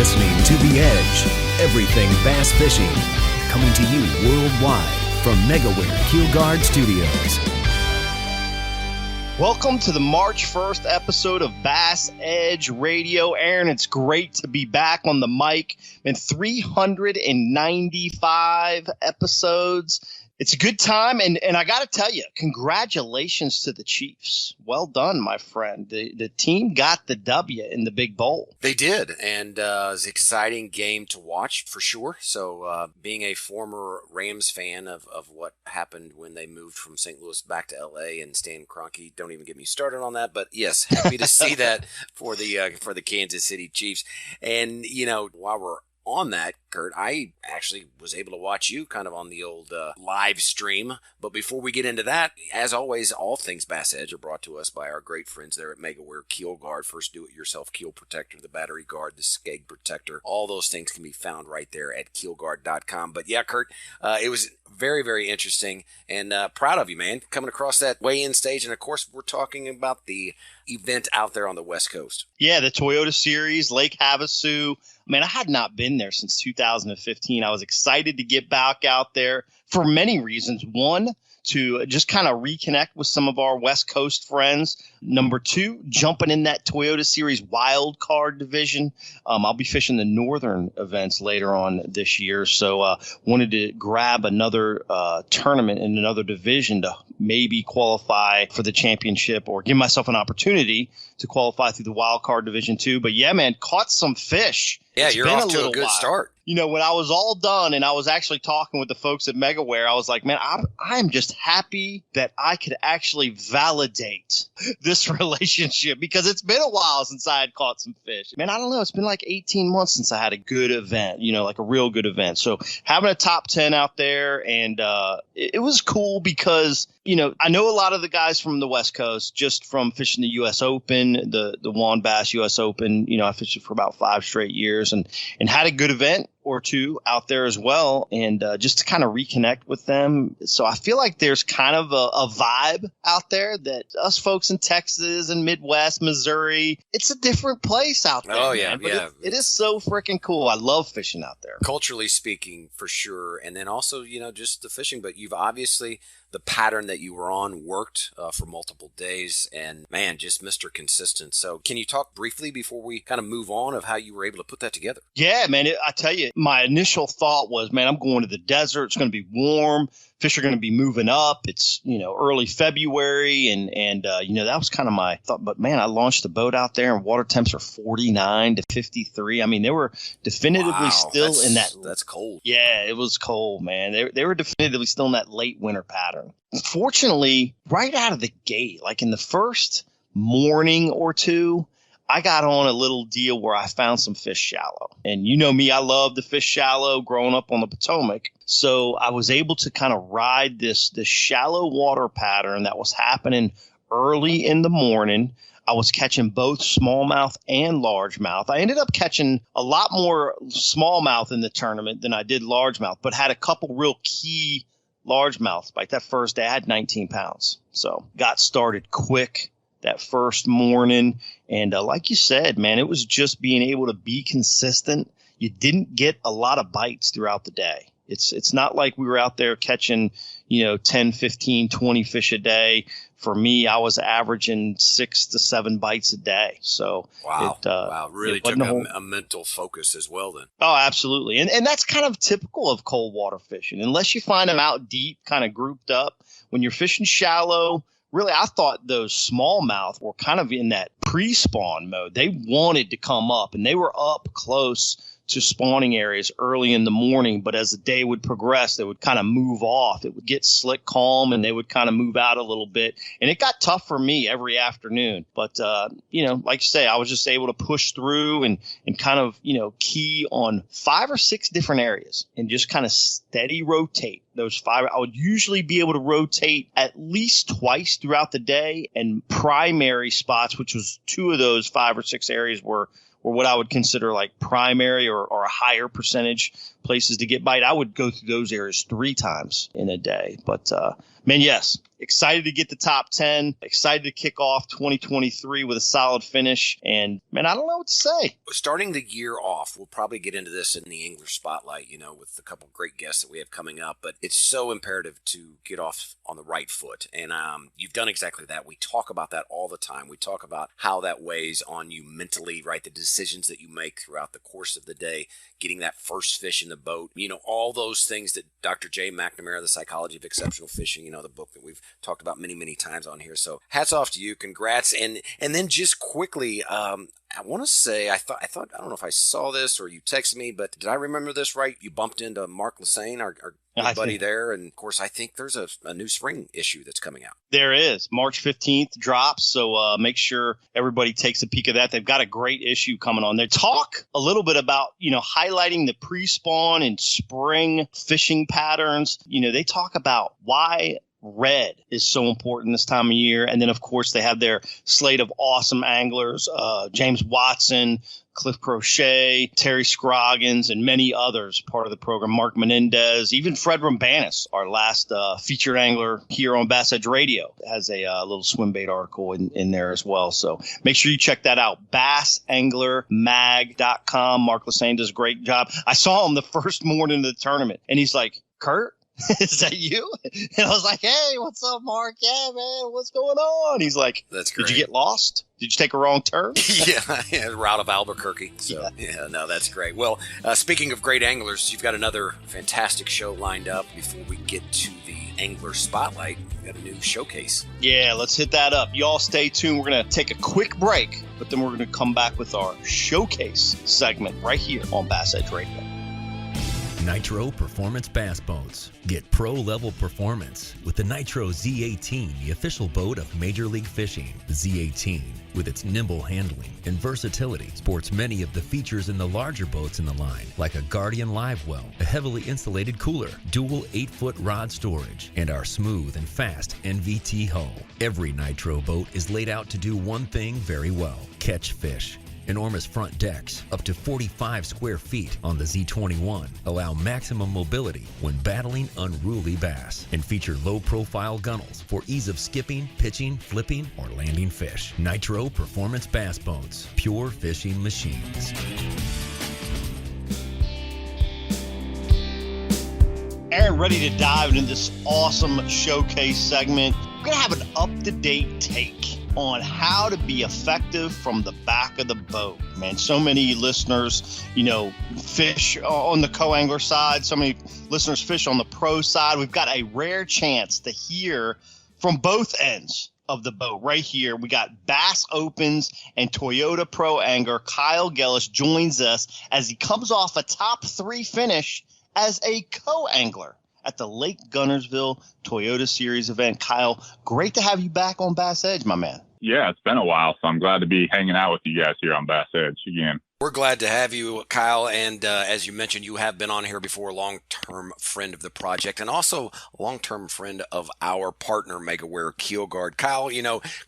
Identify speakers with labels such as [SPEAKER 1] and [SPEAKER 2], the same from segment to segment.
[SPEAKER 1] listening to The Edge, everything bass fishing, coming to you worldwide from Megaware KeelGuard Studios.
[SPEAKER 2] Welcome to the March 1st episode of BassEdge Radio. Aaron, it's great to be back on the mic. Been 395 episodes. It's a good time, and I got to tell you, congratulations to the Chiefs. Well done, my friend. The team got the W in the big bowl.
[SPEAKER 3] They did, and it was an exciting game to watch for sure. So being a former Rams fan of what happened when they moved from St. Louis back to L.A. and Stan Kroenke, don't even get me started on that. But yes, happy to see that for the Kansas City Chiefs. And, you know, while we're on that, Kurt, I actually was able to watch you kind of on the old live stream. But before we get into that, as always, all things BassEdge are brought to us by our great friends there at Megaware KeelGuard. First do-it-yourself keel protector, the battery guard, the skeg protector. All those things can be found right there at keelguard.com. But yeah, Kurt, it was very, very interesting, and proud of you, man, coming across that weigh-in stage. And of course, we're talking about the event out there on the West Coast.
[SPEAKER 2] Yeah, the Toyota Series, Lake Havasu. Man, I had not been there since 2015. I was excited to get back out there for many reasons. One, to just kind of reconnect with some of our West Coast friends. Number two, jumping in that Toyota Series wild card division. I'll be fishing the northern events later on this year. So wanted to grab another tournament in another division to maybe qualify for the championship or give myself an opportunity to qualify through the wild card division too. But yeah, man, caught some fish.
[SPEAKER 3] Yeah, you're off to a good start.
[SPEAKER 2] You know, when I was all done and I was actually talking with the folks at Megaware, I was like, man, I'm just happy that I could actually validate this relationship, because it's been a while since I had caught some fish. Man, I don't know. It's been like 18 months since I had a good event, you know, like a real good event. So having a top 10 out there, and it was cool because, you know, I know a lot of the guys from the West Coast just from fishing the U.S. Open, the Juan Bass U.S. Open. You know, I fished it for about 5 straight years and had a good event or two out there as well, and just to kind of reconnect with them. So I feel like there's kind of a vibe out there that us folks in Texas and Midwest, Missouri, it's a different place out there.
[SPEAKER 3] Oh, yeah,
[SPEAKER 2] man. But
[SPEAKER 3] yeah.
[SPEAKER 2] it is so freaking cool. I love fishing out there.
[SPEAKER 3] Culturally speaking, for sure. And then also, you know, just the fishing. But you've obviously, the pattern that you were on worked for multiple days, and man, just Mr. Consistent. So can you talk briefly before we kind of move on of how you were able to put that together?
[SPEAKER 2] Yeah, man. I tell you, my initial thought was, man, I'm going to the desert. It's going to be warm. Fish are going to be moving up. It's, you know, early February. And you know, that was kind of my thought. But man, I launched the boat out there and water temps are 49 to 53. I mean, they were definitively still in that.
[SPEAKER 3] That's cold.
[SPEAKER 2] Yeah, it was cold, man. They were definitively still in that late winter pattern. Fortunately, right out of the gate, like in the first morning or two, I got on a little deal where I found some fish shallow. And you know me, I love to fish shallow growing up on the Potomac. So I was able to kind of ride this shallow water pattern that was happening early in the morning. I was catching both smallmouth and largemouth. I ended up catching a lot more smallmouth in the tournament than I did largemouth, but had a couple real key largemouths. Like that first day, I had 19 pounds. So got started quick that first morning. And like you said, man, it was just being able to be consistent. You didn't get a lot of bites throughout the day. It's not like we were out there catching, you know, 10, 15, 20 fish a day. For me, I was averaging 6 to 7 bites a day. So
[SPEAKER 3] wow, really took a mental focus as well then.
[SPEAKER 2] Oh, absolutely. And that's kind of typical of cold water fishing. Unless you find them out deep, kind of grouped up. When you're fishing shallow, really, I thought those smallmouth were kind of in that pre-spawn mode. They wanted to come up, and they were up close to spawning areas early in the morning. But as the day would progress, they would kind of move off. It would get slick calm, and they would kind of move out a little bit. And it got tough for me every afternoon. But, you know, like you say, I was just able to push through and kind of, you know, key on 5 or 6 different areas and just kind of steady rotate. Those 5, I would usually be able to rotate at least twice throughout the day, and primary spots, which was 2 of those 5 or 6 areas were what I would consider like primary or a higher percentage places to get bite. I would go through those areas 3 times in a day. But Man, yes. Excited to get the top 10. Excited to kick off 2023 with a solid finish. And, man, I don't know what to say.
[SPEAKER 3] Starting the year off, we'll probably get into this in the Angler Spotlight, with a couple great guests that we have coming up. But it's so imperative to get off on the right foot. And you've done exactly that. We talk about that all the time. We talk about how that weighs on you mentally, right? The decisions that you make throughout the course of the day, getting that first fish in the boat, all those things that Dr. Jay McNamara, The Psychology of Exceptional Fishing, the book that we've talked about many, many times on here. So hats off to you. Congrats. And then just quickly, I want to say, I don't know if I saw this or you texted me, but did I remember this right? You bumped into Mark Lassane, our good buddy there. And of course, I think there's a new spring issue that's coming out. There
[SPEAKER 2] is. March 15th drops. So make sure everybody takes a peek of that. They've got a great issue coming on there. Talk a little bit about, highlighting the pre-spawn and spring fishing patterns. They talk about why red is so important this time of year. And then, of course, they have their slate of awesome anglers, James Watson, Cliff Crochet, Terry Scroggins, and many others part of the program. Mark Menendez, even Fred Rambanis, our last featured angler here on BassEdge Radio, has a little swim bait article in there as well. So make sure you check that out. BassAnglerMag.com. Mark Lassane does a great job. I saw him the first morning of the tournament, and he's like, Kurt, is that you? And I was like, hey, what's up, Mark? Yeah, man, what's going on? He's like,
[SPEAKER 3] that's great.
[SPEAKER 2] Did you get lost? Did you take a wrong turn?
[SPEAKER 3] yeah, route of Albuquerque. So, no, that's great. Well, speaking of great anglers, you've got another fantastic show lined up. Before we get to the Angler Spotlight, we've got a new showcase.
[SPEAKER 2] Yeah, let's hit that up. Y'all stay tuned. We're going to take a quick break, but then we're going to come back with our showcase segment right here on BassEdge Radio.
[SPEAKER 1] Nitro Performance Bass Boats. Get pro-level performance with the Nitro Z18, the official boat of Major League Fishing. The Z18, with its nimble handling and versatility, sports many of the features in the larger boats in the line, like a Guardian live well, a heavily insulated cooler, dual 8-foot rod storage, and our smooth and fast NVT hull. Every Nitro boat is laid out to do one thing very well: catch fish. Enormous front decks, up to 45 square feet on the Z21, allow maximum mobility when battling unruly bass, and feature low-profile gunnels for ease of skipping, pitching, flipping, or landing fish. Nitro Performance Bass Boats, pure fishing machines.
[SPEAKER 2] Aaron, ready to dive into this awesome showcase segment. We're going to have an up-to-date take on how to be effective from the back of the boat. Man, so many listeners, fish on the co-angler side. So many listeners fish on the pro side. We've got a rare chance to hear from both ends of the boat right here. We got Bass Opens and Toyota Pro angler Kyle Gellish joins us as he comes off a top 3 finish as a co-angler at the Lake Guntersville Toyota Series event. Kyle, great to have you back on Bass Edge, my man.
[SPEAKER 4] Yeah, it's been a while, so I'm glad to be hanging out with you guys here on Bass Edge again.
[SPEAKER 3] We're glad to have you, Kyle. And as you mentioned, you have been on here before, a long-term friend of the project and also a long-term friend of our partner, Megaware KeelGuard. Kyle,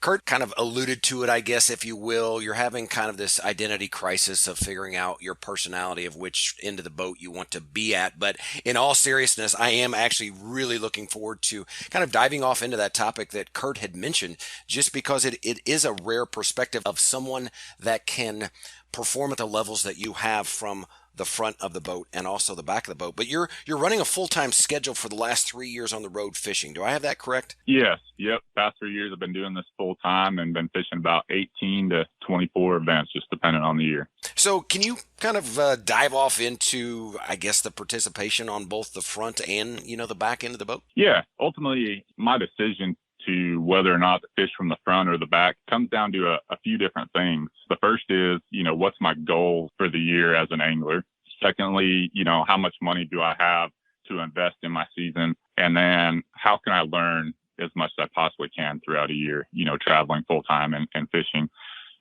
[SPEAKER 3] Kurt kind of alluded to it, I guess, if you will. You're having kind of this identity crisis of figuring out your personality of which end of the boat you want to be at. But in all seriousness, I am actually really looking forward to kind of diving off into that topic that Kurt had mentioned, just because it is a rare perspective of someone that can perform at the levels that you have from the front of the boat and also the back of the boat. But you're running a full-time schedule for the last 3 years on the road fishing. Do I have that correct?
[SPEAKER 4] Yes. Yep. Past 3 years I've been doing this full-time and been fishing about 18 to 24 events, just depending on the year. So
[SPEAKER 3] can you kind of dive off into, I guess, the participation on both the front and, the back end of the boat?
[SPEAKER 4] Yeah. Ultimately, my decision to whether or not to fish from the front or the back comes down to a few different things. The first is, what's my goal for the year as an angler? Secondly, how much money do I have to invest in my season? And then how can I learn as much as I possibly can throughout a year, traveling full time and fishing.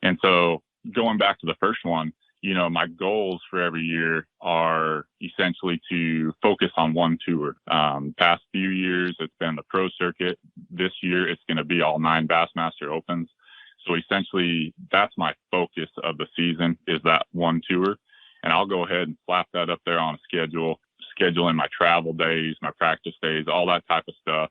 [SPEAKER 4] And so going back to the first one, my goals for every year are essentially to focus on one tour. Past few years, it's been the Pro Circuit. This year, it's going to be all 9 Bassmaster Opens. So essentially, that's my focus of the season, is that one tour. And I'll go ahead and slap that up there on a schedule in my travel days, my practice days, all that type of stuff.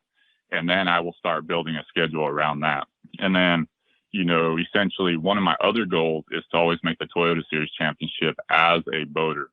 [SPEAKER 4] And then I will start building a schedule around that. And then, essentially one of my other goals is to always make the Toyota Series championship as a boater.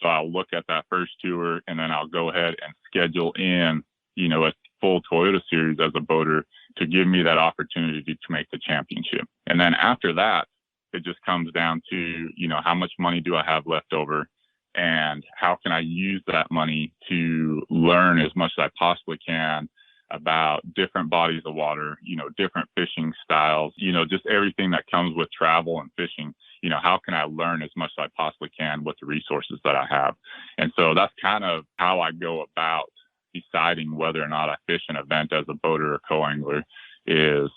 [SPEAKER 4] So I'll look at that first tour, and then I'll go ahead and schedule in, a full Toyota Series as a boater to give me that opportunity to make the championship. And then after that, it just comes down to, how much money do I have left over, and how can I use that money to learn as much as I possibly can about different bodies of water, different fishing styles, just everything that comes with travel and fishing. How can I learn as much as I possibly can with the resources that I have? And so that's kind of how I go about deciding whether or not I fish an event as a boater or co-angler is,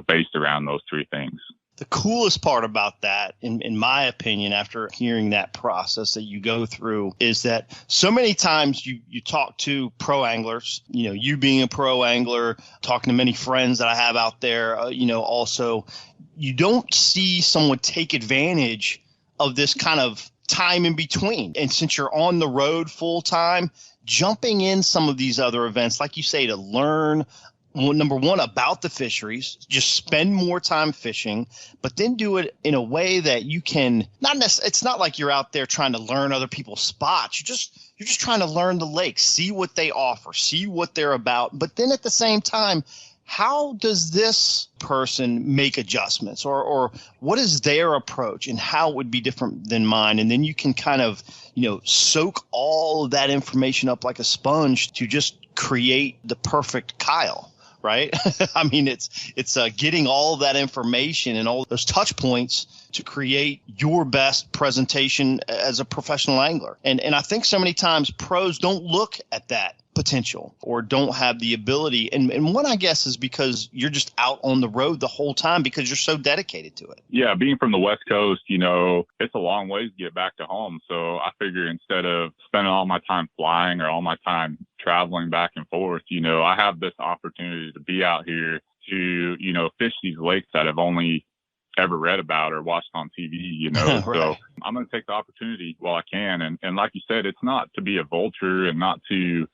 [SPEAKER 4] based around those three things.
[SPEAKER 2] The coolest part about that, in my opinion, after hearing that process that you go through, is that so many times you talk to pro anglers, you being a pro angler, talking to many friends that I have out there, also, you don't see someone take advantage of this kind of time in between. And since you're on the road full time, jumping in some of these other events, like you say, to learn, number one, about the fisheries, just spend more time fishing, but then do it in a way that you can it's not like you're out there trying to learn other people's spots. You're just trying to learn the lake, see what they offer, see what they're about. But then at the same time, how does this person make adjustments, or what is their approach and how it would be different than mine? And then you can kind of, soak all of that information up like a sponge to just create the perfect Kyle. Right? I mean, it's getting all of that information and all those touch points to create your best presentation as a professional angler. And I think so many times pros don't look at that potential or don't have the ability. And one, I guess, is because you're just out on the road the whole time because you're so dedicated to it.
[SPEAKER 4] Yeah, being from the West Coast, it's a long ways to get back to home. So I figure instead of spending all my time flying or all my time traveling back and forth, I have this opportunity to be out here to, fish these lakes that I've only ever read about or watched on TV,
[SPEAKER 2] Right.
[SPEAKER 4] So I'm going to take the opportunity while I can. And like you said, it's not to be a vulture and not to,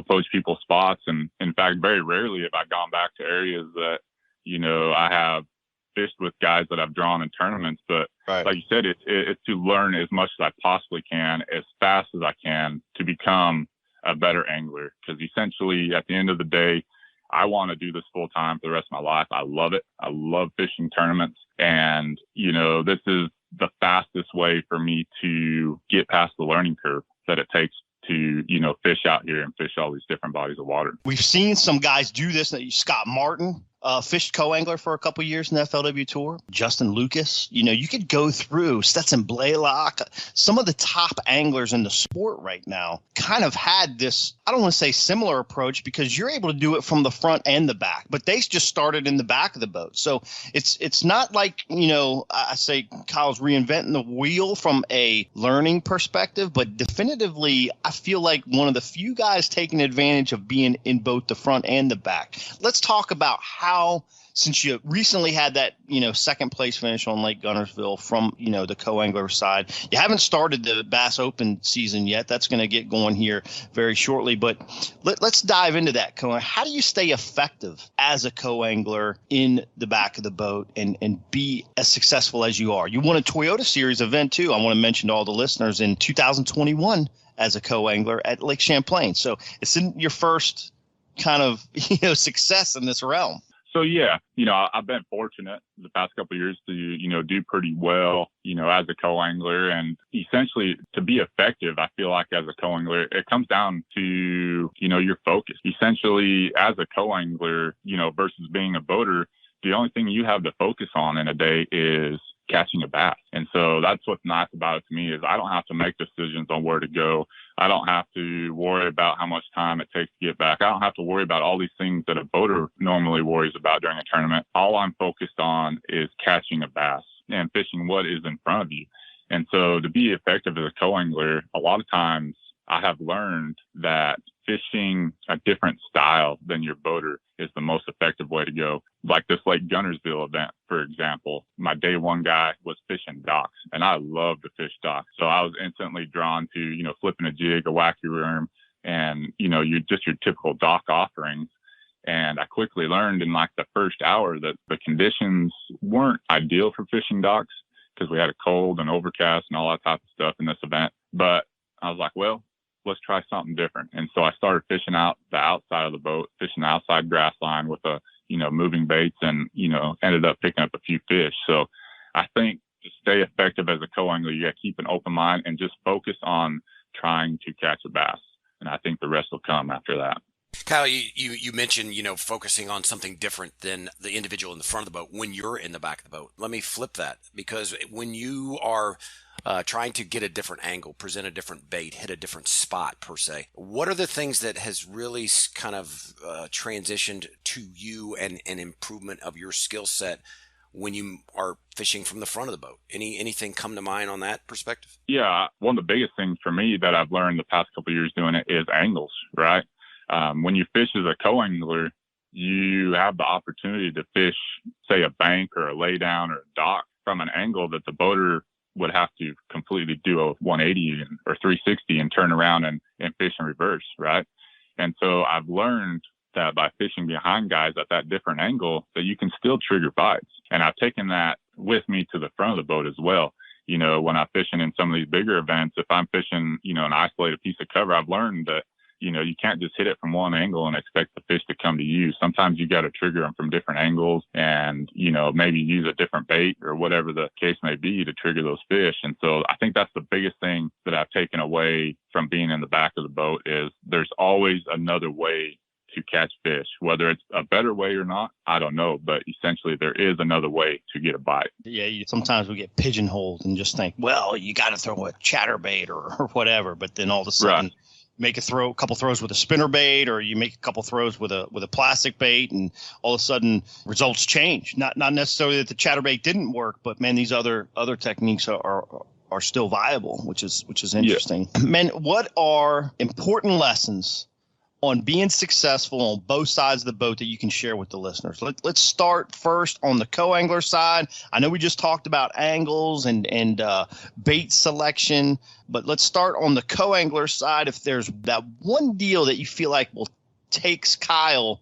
[SPEAKER 4] poach people's spots. And in fact, very rarely have I gone back to areas that, I have fished with guys that I've drawn in tournaments. But right. Like you said, it's to learn as much as I possibly can, as fast as I can, to become a better angler. Because essentially, at the end of the day, I want to do this full time for the rest of my life. I love it. I love fishing tournaments. And, this is the fastest way for me to get past the learning curve that it takes to, fish out here and fish all these different bodies of water.
[SPEAKER 2] We've seen some guys do this. Scott Martin fished co-angler for a couple of years in the FLW Tour. Justin Lucas, you could go through Stetson Blaylock. Some of the top anglers in the sport right now kind of had this, I don't want to say similar approach, because you're able to do it from the front and the back, but they just started in the back of the boat. So it's not like, I say Kyle's reinventing the wheel from a learning perspective, but definitively I feel like one of the few guys taking advantage of being in both the front and the back. Let's talk about how, since you recently had that, second place finish on Lake Guntersville from, the co-angler side, you haven't started the Bass Open season yet. That's going to get going here very shortly, but let's dive into that. How do you stay effective as a co-angler in the back of the boat and be as successful as you are? You won a Toyota Series event too. I want to mention to all the listeners in 2021 as a co-angler at Lake Champlain. So it's in your first kind of, success in this realm.
[SPEAKER 4] So, yeah, I've been fortunate the past couple of years to, do pretty well, as a co-angler. And essentially to be effective, I feel like as a co-angler, it comes down to, your focus. Essentially, as a co-angler, versus being a boater, the only thing you have to focus on in a day is catching a bass. And so that's what's nice about it to me is I don't have to make decisions on where to go. I don't have to worry about how much time it takes to get back. I don't have to worry about all these things that a boater normally worries about during a tournament. All I'm focused on is catching a bass and fishing what is in front of you. And so to be effective as a co-angler, a lot of times I have learned that fishing a different style than your boater is the most effective way to go. Like this Lake Guntersville event, for example, my day one guy was fishing docks, and I love to fish docks. So I was instantly drawn to, flipping a jig, a wacky worm, and, your typical dock offerings. And I quickly learned in like the first hour that the conditions weren't ideal for fishing docks because we had a cold and overcast and all that type of stuff in this event. But I was like, well, let's try something different. And so I started fishing out the outside of the boat, fishing the outside grass line with moving baits, and, ended up picking up a few fish. So I think to stay effective as a co-angler, you got to keep an open mind and just focus on trying to catch a bass. And I think the rest will come after that.
[SPEAKER 3] Kyle, you mentioned, focusing on something different than the individual in the front of the boat when you're in the back of the boat. Let me flip that, because when you are trying to get a different angle, present a different bait, hit a different spot per se, what are the things that has really kind of transitioned to you and an improvement of your skill set when you are fishing from the front of the boat? Anything come to mind on that perspective?
[SPEAKER 4] Yeah, one of the biggest things for me that I've learned the past couple of years doing it is angles, right? When you fish as a co-angler, you have the opportunity to fish, say, a bank or a laydown or a dock from an angle that the boater would have to completely do a 180 or 360 and turn around and fish in reverse, right? And so I've learned that by fishing behind guys at that different angle, that you can still trigger bites. And I've taken that with me to the front of the boat as well. When I'm fishing in some of these bigger events, if I'm fishing, an isolated piece of cover, I've learned that you can't just hit it from one angle and expect the fish to come to you. Sometimes you got to trigger them from different angles and, maybe use a different bait or whatever the case may be to trigger those fish. And so I think that's the biggest thing that I've taken away from being in the back of the boat is there's always another way to catch fish. Whether it's a better way or not, I don't know, but essentially there is another way to get a bite.
[SPEAKER 2] Yeah, sometimes we get pigeonholed and just think, well, you got to throw a chatterbait or whatever, but then all of a sudden,
[SPEAKER 4] right,
[SPEAKER 2] make a couple throws with a spinner bait, or you make a couple throws with a plastic bait, and all of a sudden results change. Not necessarily that the chatterbait didn't work, but man, these other techniques are still viable, which is interesting. Yeah. Man, what are important lessons on being successful on both sides of the boat that you can share with the listeners? Let's start first on the co-angler side. I know we just talked about angles and bait selection, but let's start on the co-angler side. If there's that one deal that you feel like takes Kyle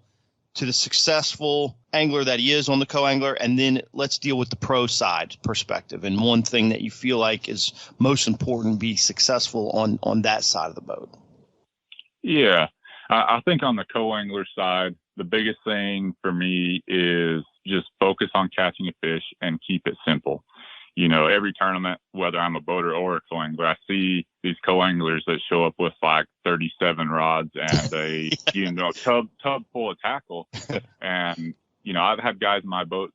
[SPEAKER 2] to the successful angler that he is on the co-angler, and then let's deal with the pro side perspective and one thing that you feel like is most important to be successful on that side of the boat.
[SPEAKER 4] Yeah. I think on the co-angler side, the biggest thing for me is just focus on catching a fish and keep it simple. Every tournament, whether I'm a boater or a co-angler, I see these co-anglers that show up with like 37 rods and a tub full of tackle. And, I've had guys in my boats,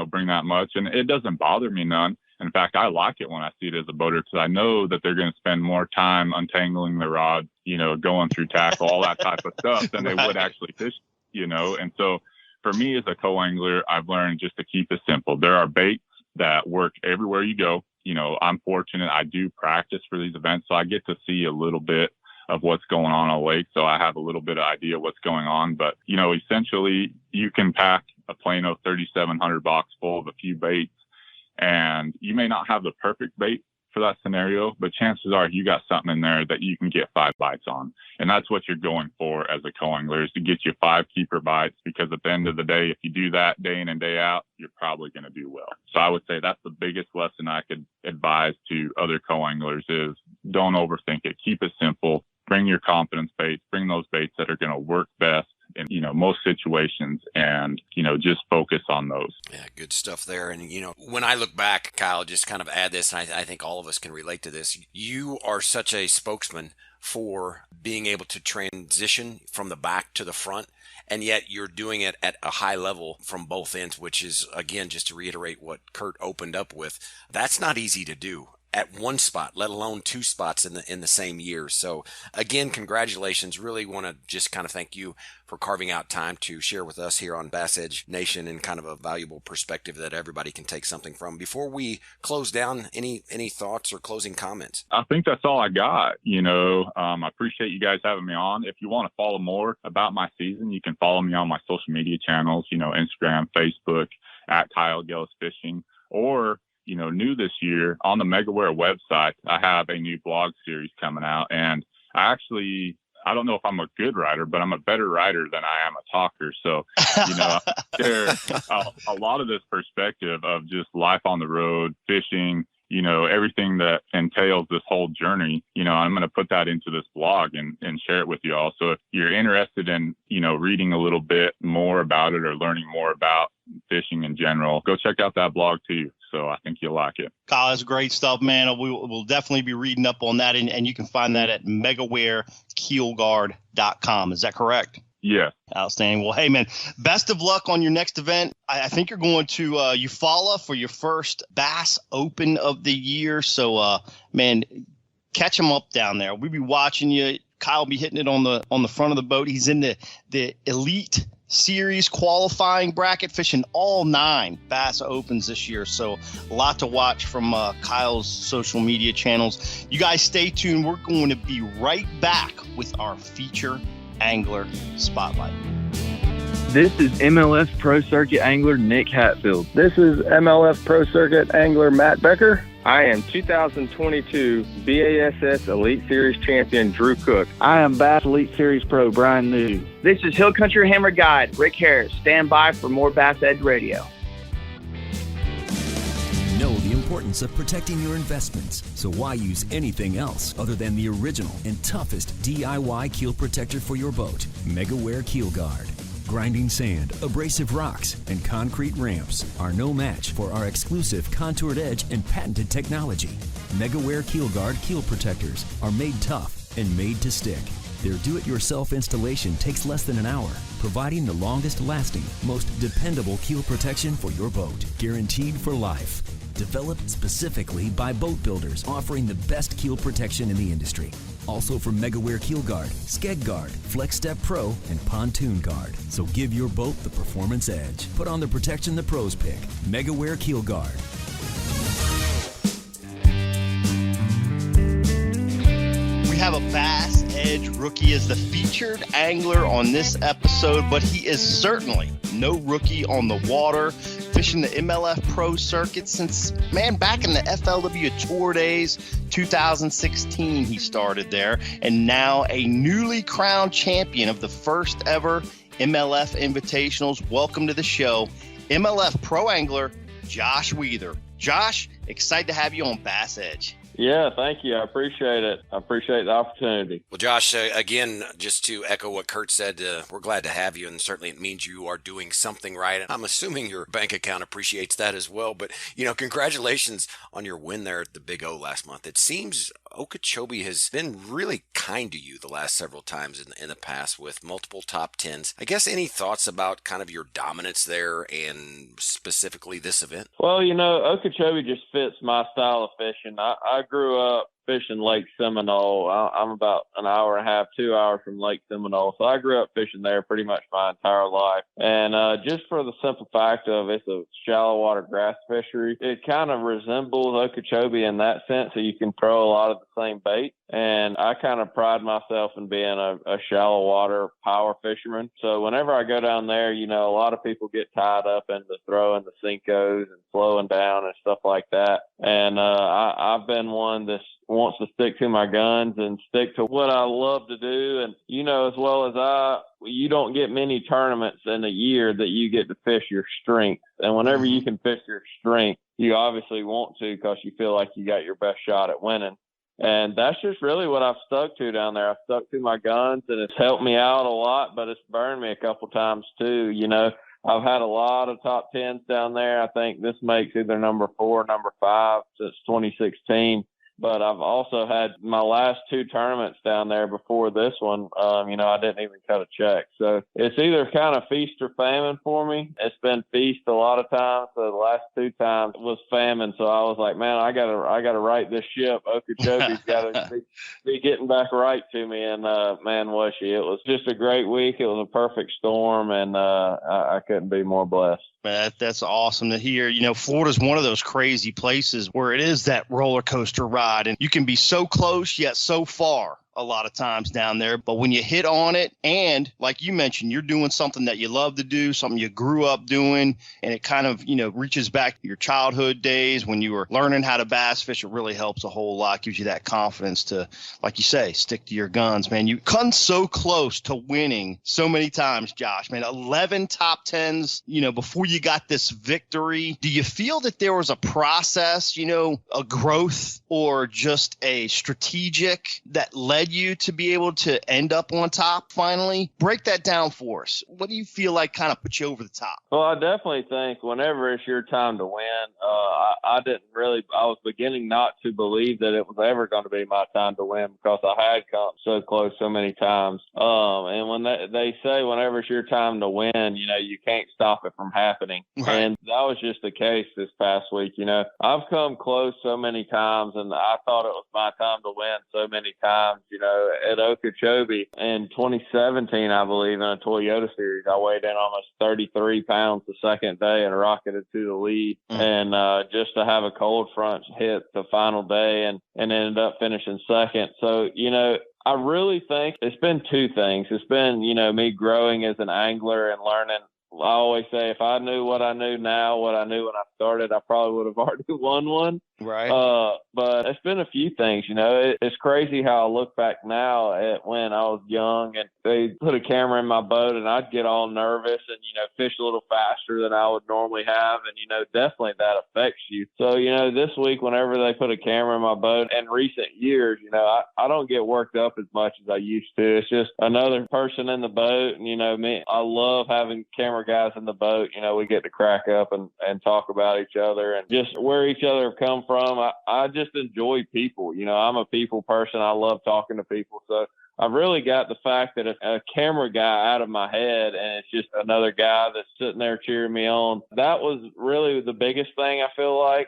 [SPEAKER 4] bring that much, and it doesn't bother me none. In fact, I like it when I see it as a boater because I know that they're going to spend more time untangling the rod, going through tackle, all that type of stuff than they would actually fish, And so for me as a co-angler, I've learned just to keep it simple. There are baits that work everywhere you go. I'm fortunate. I do practice for these events, so I get to see a little bit of what's going on a lake. So I have a little bit of idea what's going on. But, essentially you can pack a Plano 3700 box full of a few baits, and you may not have the perfect bait for that scenario, but chances are you got something in there that you can get 5 bites on. And that's what you're going for as a co-angler, is to get you 5 keeper bites, because at the end of the day, if you do that day in and day out, you're probably going to do well. So I would say that's the biggest lesson I could advise to other co-anglers is don't overthink it. Keep it simple. Bring your confidence baits. Bring those baits that are going to work best in, most situations, and, just focus on those.
[SPEAKER 3] Yeah, good stuff there. And, when I look back, Kyle, just kind of add this, and I think all of us can relate to this. You are such a spokesman for being able to transition from the back to the front, and yet you're doing it at a high level from both ends, which is, again, just to reiterate what Kurt opened up with, that's not easy to do at one spot, let alone 2 spots in the same year. So again, congratulations. Really want to just kind of thank you for carving out time to share with us here on BassEdge Nation, and kind of a valuable perspective that everybody can take something from. Before we close down, any thoughts or closing comments?
[SPEAKER 4] I think that's all I got. I appreciate you guys having me on. If you want to follow more about my season, you can follow me on my social media channels, Instagram, Facebook, at Kyle Gillis Fishing, or new this year on the Megaware website, I have a new blog series coming out, and I actually I don't know if I'm a good writer, but I'm a better writer than I am a talker. So, there's a lot of this perspective of just life on the road, fishing, everything that entails this whole journey. I'm going to put that into this blog and share it with you all. So if you're interested in, reading a little bit more about it or learning more about fishing in general, go check out that blog too. So I think you'll like it.
[SPEAKER 2] Kyle, that's great stuff, man. We'll definitely be reading up on that. And you can find that at Megaware KeelGuard.com. Is that correct?
[SPEAKER 4] Yeah.
[SPEAKER 2] Outstanding. Well, hey, man, best of luck on your next event. I think you're going to Eufaula for your first Bass Open of the year. So, man, catch them up down there. We'll be watching you. Kyle will be hitting it on the front of the boat. He's in the Elite Series qualifying bracket, fishing all 9 Bass Opens this year. So a lot to watch from Kyle's social media channels. You guys stay tuned. We're going to be right back with our feature angler spotlight.
[SPEAKER 5] This is MLF Pro Circuit angler Nick Hatfield.
[SPEAKER 6] This is MLF Pro Circuit angler Matt Becker. I am 2022 BASS Elite Series champion Drew Cook.
[SPEAKER 5] I am Bass Elite Series Pro Brian New.
[SPEAKER 7] This is Hill Country Hammer Guide Rick Harris. Stand by for more BassEdge Radio.
[SPEAKER 1] Know the importance of protecting your investments, so why use anything else other than the original and toughest DIY keel protector for your boat? Megaware KeelGuard. Grinding sand, abrasive rocks, and concrete ramps are no match for our exclusive contoured edge and patented technology. Megaware KeelGuard keel protectors are made tough and made to stick. Their do-it-yourself installation takes less than an hour, providing the longest-lasting, most dependable keel protection for your boat, guaranteed for life. Developed specifically by boat builders offering the best keel protection in the industry. Also from Megaware KeelGuard, Skeg Guard, Flex Step Pro, and Pontoon Guard. So give your boat the performance edge. Put on the protection the pros pick. Megaware KeelGuard.
[SPEAKER 2] We have a BassEdge rookie as the featured angler on this episode, but he is certainly no rookie on the water, fishing the MLF Pro Circuit since, man, back in the FLW Tour days, 2016 he started there, and now a newly crowned champion of the first ever MLF Invitationals. Welcome to the show, MLF Pro Angler Josh Weather. Josh, excited to have you on BassEdge.
[SPEAKER 6] Yeah, thank you. I appreciate it. I appreciate the opportunity.
[SPEAKER 3] Well, Josh, again, just to echo what Kurt said, we're glad to have you, and certainly it means you are doing something right. I'm assuming your bank account appreciates that as well, but, congratulations on your win there at the Big O last month. It seems Okeechobee has been really kind to you the last several times in the past with multiple top 10s. I guess any thoughts about kind of your dominance there and specifically this event?
[SPEAKER 6] Well, Okeechobee just fits my style of fishing. I grew up fishing Lake Seminole. I'm about an hour and a half, 2 hours from Lake Seminole. So I grew up fishing there pretty much my entire life. And just for the simple fact of it's a shallow water grass fishery, it kind of resembles Okeechobee in that sense, so you can throw a lot of the same bait. And I kind of pride myself in being a shallow water power fisherman. So whenever I go down there, a lot of people get tied up into throwing the Cincos and slowing down and stuff like that. And I've been one that wants to stick to my guns and stick to what I love to do. And, as well as you don't get many tournaments in a year that you get to fish your strength. And whenever you can fish your strength, you obviously want to because you feel like you got your best shot at winning. And that's just really what I've stuck to down there. I've stuck to my guns, and it's helped me out a lot, but it's burned me a couple times too. I've had a lot of top 10s down there. I think this makes either number 4 or number 5 since 2016. But I've also had my last 2 tournaments down there before this one. I didn't even cut a check. So it's either kind of feast or famine for me. It's been feast a lot of times. So the last 2 times was famine. So I was like, man, I gotta right this ship. Okeechobee's got to be getting back right to me. And man, was she? It was just a great week. It was a perfect storm, and I couldn't be more blessed.
[SPEAKER 2] That's awesome to hear. Florida's one of those crazy places where it is that roller coaster ride, and you can be so close yet so far a lot of times down there. But when you hit on it, and like you mentioned, you're doing something that you love to do, something you grew up doing, and it kind of, reaches back to your childhood days when you were learning how to bass fish, it really helps a whole lot, gives you that confidence to, like you say, stick to your guns, man. You come so close to winning so many times, Josh, man. 11 top 10s, before you got this victory. Do you feel that there was a process, a growth or just a strategic that led you to be able to end up on top finally? Break that down for us. What do you feel like kind of put you over the top?
[SPEAKER 6] Well, I definitely think whenever it's your time to win, I was beginning not to believe that it was ever going to be my time to win because I had come so close so many times. And when they say whenever it's your time to win, you can't stop it from happening. Right. And that was just the case this past week. I've come close so many times, and I thought it was my time to win so many times. At Okeechobee in 2017, I believe, in a Toyota Series, I weighed in almost 33 pounds the second day and rocketed to the lead. And just to have a cold front hit the final day and ended up finishing second. So, I really think it's been two things. It's been, me growing as an angler and learning. I always say if I knew what I knew now, what I knew when I started, I probably would have already won one.
[SPEAKER 2] Right.
[SPEAKER 6] But it's been a few things, it's crazy how I look back now at when I was young and they put a camera in my boat and I'd get all nervous and, fish a little faster than I would normally have. And, definitely that affects you. So, this week, whenever they put a camera in my boat in recent years, I don't get worked up as much as I used to. It's just another person in the boat. And, me, I love having camera guys in the boat. We get to crack up and talk about each other and just where each other have come from. I just enjoy people. I'm a people person. I love talking to people. So I've really got the fact that a camera guy out of my head and it's just another guy that's sitting there cheering me on. That was really the biggest thing, I feel like.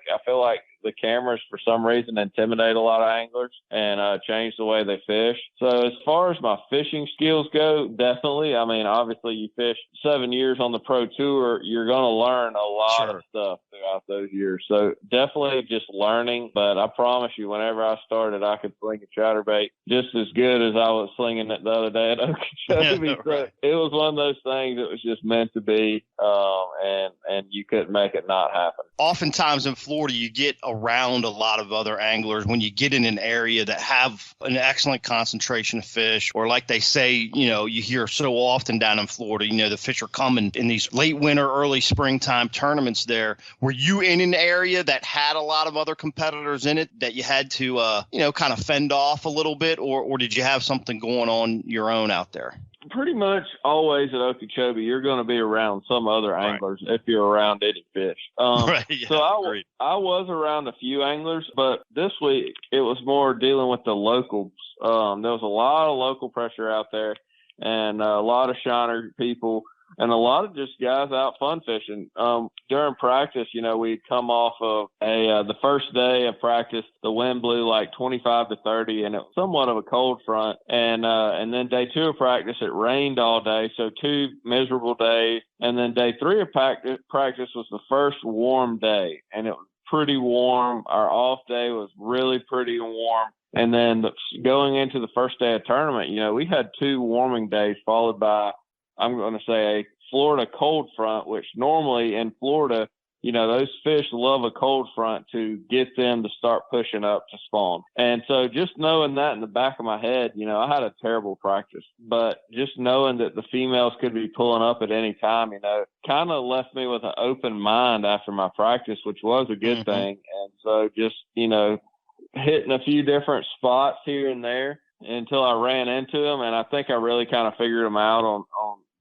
[SPEAKER 6] The cameras, for some reason, intimidate a lot of anglers and change the way they fish. So as far as my fishing skills go, definitely. I mean, obviously, you fish 7 years on the pro tour, you're going to learn a lot of stuff throughout those years. So definitely just learning. But I promise you, whenever I started, I could sling a chatterbait just as good as I was slinging it the other day at Okeechobee. So it was one of those things that was just meant to be, and you couldn't make it not happen.
[SPEAKER 2] Oftentimes in Florida, you get around a lot of other anglers when you get in an area that have an excellent concentration of fish, or like they say, you hear so often down in Florida, the fish are coming in these late winter, early springtime tournaments there. Were you in an area that had a lot of other competitors in it that you had to, kind of fend off a little bit, or did you have something going on your own out there?
[SPEAKER 6] Pretty much always at Okeechobee, you're going to be around some other anglers if you're around any fish. So I was around a few anglers, but this week it was more dealing with the locals. There was a lot of local pressure out there and a lot of shiner people and a lot of just guys out fun fishing. During practice, we'd come off of the first day of practice, the wind blew like 25 to 30 and it was somewhat of a cold front. And then day 2 of practice, it rained all day. So 2 miserable days. And then day 3 of practice was the first warm day and it was pretty warm. Our off day was really pretty warm. And then going into the first day of tournament, we had 2 warming days followed by, I'm going to say, a Florida cold front, which normally in Florida, those fish love a cold front to get them to start pushing up to spawn. And so just knowing that in the back of my head, I had a terrible practice, but just knowing that the females could be pulling up at any time, kind of left me with an open mind after my practice, which was a good thing. And so just, hitting a few different spots here and there until I ran into them. And I think I really kind of figured them out on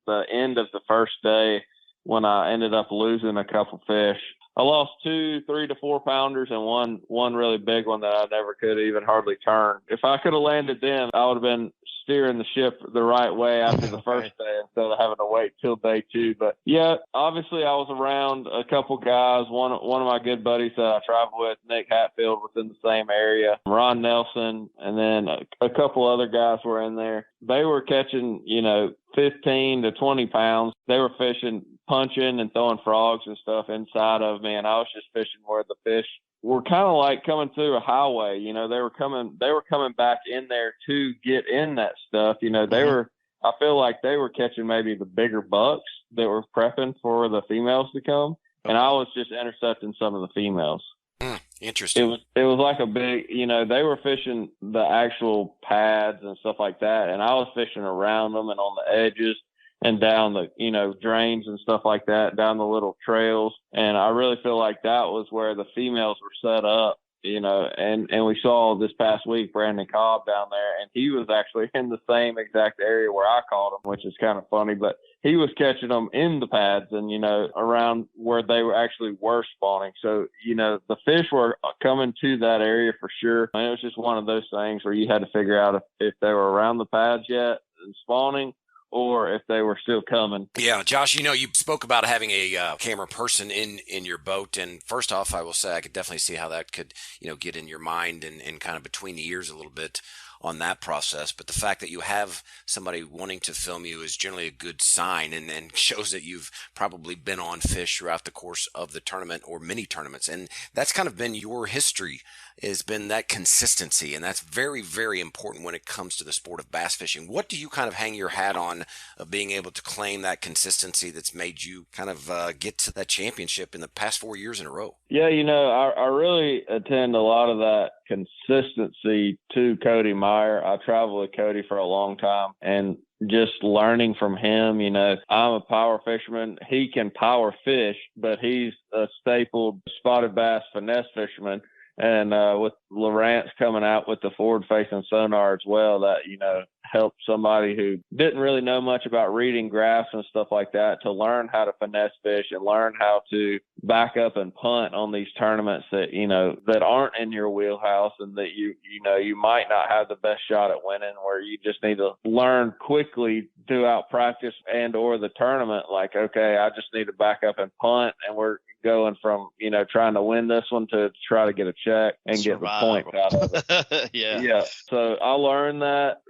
[SPEAKER 6] the end of the first day when I ended up losing a couple fish. I lost 2 3 to 4 pounders and one really big one that I never could even hardly turn. If I could have landed them, I would have been steering the ship the right way after the first day instead of having to wait till day 2. But yeah, obviously I was around a couple guys. One of my good buddies that I travel with, Nick Hatfield, was in the same area. Ron Nelson, and then a couple other guys were in there. They were catching, 15 to 20 pounds. They were fishing, punching and throwing frogs and stuff inside of me, and I was just fishing where the fish were kind of like coming through a highway. You know, they were coming back in there to get in that stuff. You know, I feel like they were catching maybe the bigger bucks that were prepping for the females to come, and I was just intercepting some of the females.
[SPEAKER 3] Interesting.
[SPEAKER 6] It was like a big, you know, they were fishing the actual pads and stuff like that, and I was fishing around them and on the edges and down the, you know, drains and stuff like that, down the little trails. And I really feel like that was where the females were set up, you know, and we saw this past week Brandon Cobb down there, and he was actually in the same exact area where I caught him, which is kind of funny, but he was catching them in the pads and, you know, around where they were spawning. So, you know, the fish were coming to that area for sure. And it was just one of those things where you had to figure out if they were around the pads yet and spawning, or if they were still coming.
[SPEAKER 3] Yeah, Josh, you know, you spoke about having a camera person in your boat. And first off, I will say I could definitely see how that could, you know, get in your mind and kind of between the ears a little bit on that process. But the fact that you have somebody wanting to film you is generally a good sign and shows that you've probably been on fish throughout the course of the tournament or mini tournaments. And that's kind of been your history, has been that consistency. And that's very, very important when it comes to the sport of bass fishing. What do you kind of hang your hat on of being able to claim that consistency that's made you kind of get to that championship in the past 4 years in a row?
[SPEAKER 6] Yeah, you know, I really attend a lot of that consistency to Cody Meyer. I traveled with Cody for a long time, and just learning from him. You know, I'm a power fisherman. He can power fish, but he's a stapled spotted bass finesse fisherman. And with Lawrence coming out with the forward-facing sonar as well, that, you know, helped somebody who didn't really know much about reading graphs and stuff like that to learn how to finesse fish and learn how to back up and punt on these tournaments that, you know, that aren't in your wheelhouse and that you know, you might not have the best shot at winning, where you just need to learn quickly throughout practice and or the tournament. Like, okay, I just need to back up and punt, and we're going from, you know, trying to win this one to try to get a check and get the points out of it. Yeah. So I learned that,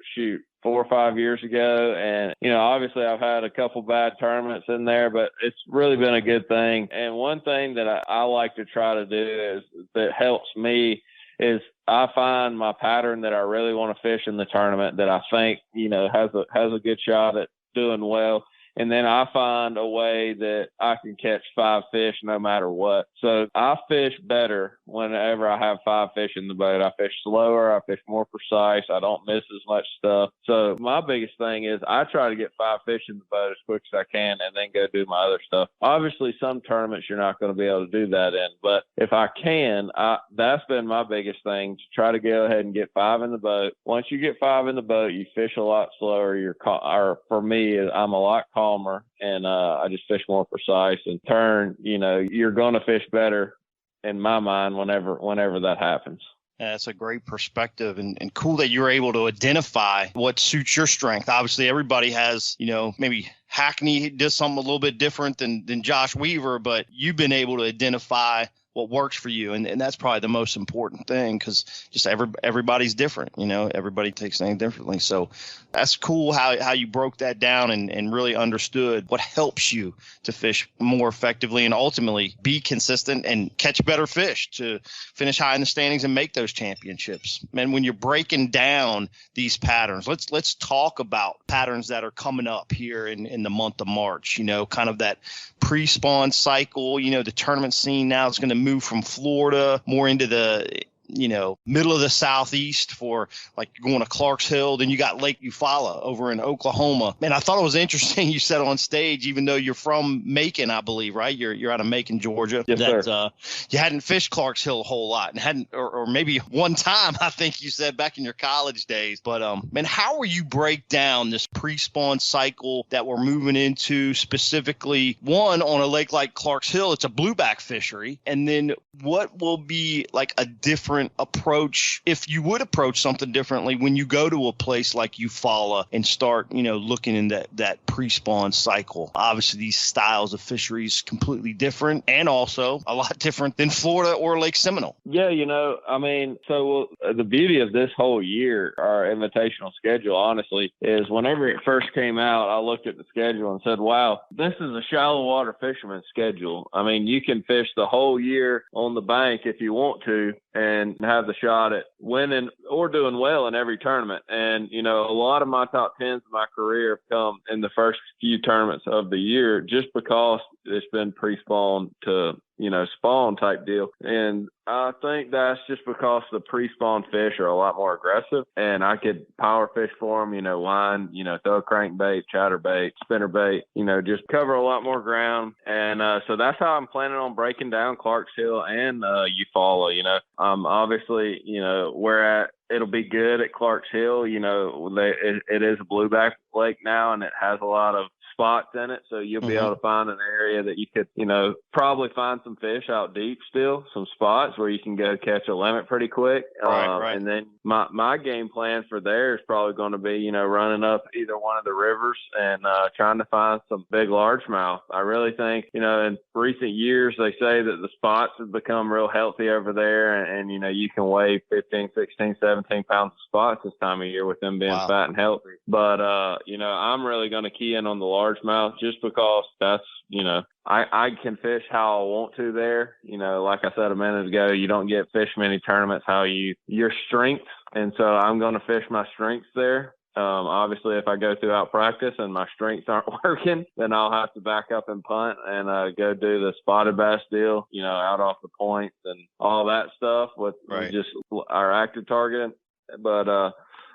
[SPEAKER 6] 4 or 5 years ago. And, you know, obviously I've had a couple bad tournaments in there, but it's really been a good thing. And one thing that I like to try to do is that helps me is I find my pattern that I really want to fish in the tournament that I think, you know, has a good shot at doing well. And then I find a way that I can catch 5 fish no matter what. So I fish better whenever I have 5 fish in the boat. I fish slower. I fish more precise. I don't miss as much stuff. So my biggest thing is I try to get 5 fish in the boat as quick as I can and then go do my other stuff. Obviously, some tournaments you're not going to be able to do that in. But if I can, that's been my biggest thing, to try to go ahead and get 5 in the boat. Once you get 5 in the boat, you fish a lot slower. Or for me, I'm a lot calmer, and I just fish more precise and turn. You know, you're going to fish better in my mind whenever that happens.
[SPEAKER 2] That's a great perspective, and cool that you're able to identify what suits your strength. Obviously, everybody has, you know, maybe Hackney does something a little bit different than Josh Weaver, but you've been able to identify what works for you. And that's probably the most important thing, because just everybody's different, you know, everybody takes things differently. So that's cool how you broke that down and really understood what helps you to fish more effectively and ultimately be consistent and catch better fish to finish high in the standings and make those championships. And when you're breaking down these patterns, let's talk about patterns that are coming up here in the month of March, you know, kind of that pre-spawn cycle. You know, the tournament scene now is going to move from Florida more into the, you know, middle of the southeast for like going to Clarks Hill. Then you got Lake Eufaula over in Oklahoma. Man, I thought it was interesting you said on stage, even though you're from Macon, I believe, right? You're out of Macon, Georgia.
[SPEAKER 6] Yes,
[SPEAKER 2] that
[SPEAKER 6] sir.
[SPEAKER 2] You hadn't fished Clarks Hill a whole lot, and hadn't, or maybe one time, I think you said back in your college days. But man, how will you break down this pre-spawn cycle that we're moving into, specifically one on a lake like Clarks Hill? It's a blueback fishery, and then what will be like a different different approach, if you would approach something differently when you go to a place like Eufaula and start, looking in that pre-spawn cycle? Obviously, these styles of fisheries completely different and also a lot different than Florida or Lake Seminole.
[SPEAKER 6] Yeah, the beauty of this whole year, our invitational schedule, honestly, is whenever it first came out, I looked at the schedule and said, wow, this is a shallow water fisherman's schedule. I mean, you can fish the whole year on the bank if you want to and have the shot at winning or doing well in every tournament. And, a lot of my top 10s of my career have come in the first few tournaments of the year just because it's been pre-spawn to, spawn type deal. And I think that's just because the pre-spawn fish are a lot more aggressive and I could power fish for them, line, throw a crankbait, chatterbait, spinnerbait, just cover a lot more ground. And so that's how I'm planning on breaking down Clarks Hill and Eufaula. Obviously, we're at, it'll be good at Clarks Hill. It is a blueback lake now and it has a lot of spots in it. So you'll be able to find an area that you could, probably find some fish out deep still, some spots where you can go catch a limit pretty quick. Right. And then my game plan for there is probably going to be, running up either one of the rivers and trying to find some big largemouth. I really think, in recent years, they say that the spots have become real healthy over there and you can weigh 15, 16, 17 pounds of spots this time of year with them being fat and healthy. But, I'm really going to key in on the largemouth just because that's, I can fish how I want to there. Like I said a minute ago, you don't get fish many tournaments your strength. And so I'm going to fish my strengths there. Obviously, if I go throughout practice and my strengths aren't working, then I'll have to back up and punt and go do the spotted bass deal, out off the points and all that stuff with just our active targeting. But,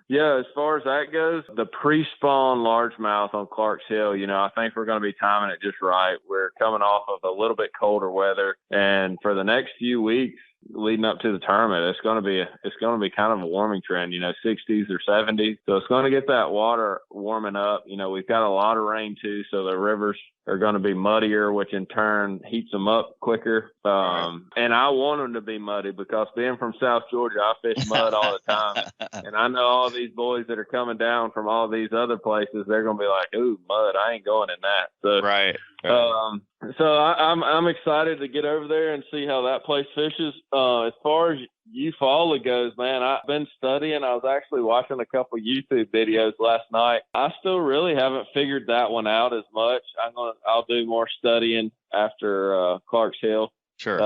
[SPEAKER 6] yeah, as far as that goes, the pre-spawn largemouth on Clarks Hill, I think we're going to be timing it just right. We're coming off of a little bit colder weather, and for the next few weeks leading up to the tournament, it's going to be kind of a warming trend, 60s or 70s. So it's going to get that water warming up. We've got a lot of rain too, so the rivers are going to be muddier, which in turn heats them up quicker. And I want them to be muddy because being from South Georgia, I fish mud all the time. And I know all these boys that are coming down from all these other places, they're going to be like, ooh, mud, I ain't going in that. So, so I'm excited to get over there and see how that place fishes. As far as Eufaula goes, man, I've been studying. I was actually watching a couple YouTube videos last night. I still really haven't figured that one out as much. I'll do more studying after Clarks Hill.
[SPEAKER 2] Sure.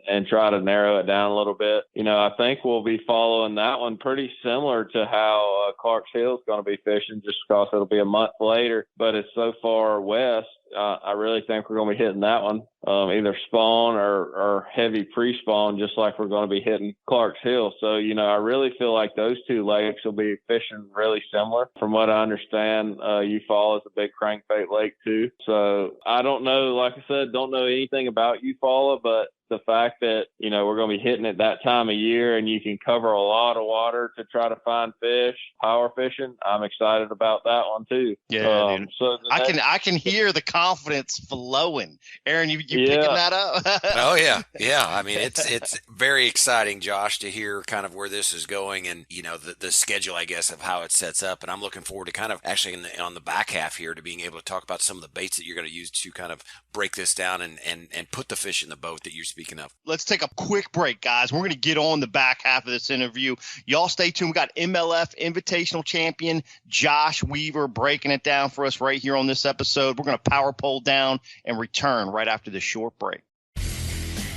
[SPEAKER 6] And try to narrow it down a little bit. I think we'll be following that one pretty similar to how Clarks Hill is going to be fishing, just because it'll be a month later, but it's so far west. I really think we're going to be hitting that one, either spawn or heavy pre-spawn, just like we're going to be hitting Clarks Hill. So, I really feel like those two lakes will be fishing really similar. From what I understand, Eufaula is a big crankbait lake too. So I don't know, like I said, don't know anything about Eufaula, but the fact that, we're going to be hitting it that time of year and you can cover a lot of water to try to find fish, power fishing, I'm excited about that one too.
[SPEAKER 2] Yeah, so I can hear the confidence flowing. Aaron, you picking that up?
[SPEAKER 3] Oh yeah. Yeah. I mean, it's very exciting, Josh, to hear kind of where this is going and, the schedule, I guess, of how it sets up. And I'm looking forward to kind of actually on the back half here to being able to talk about some of the baits that you're going to use to kind of break this down and put the fish in the boat that you're speaking of.
[SPEAKER 2] Let's take a quick break, guys. We're going to get on the back half of this interview. Y'all stay tuned. We got MLF Invitational champion Josh Weaver breaking it down for us right here on this episode. We're going to power pole down and return right after this short break.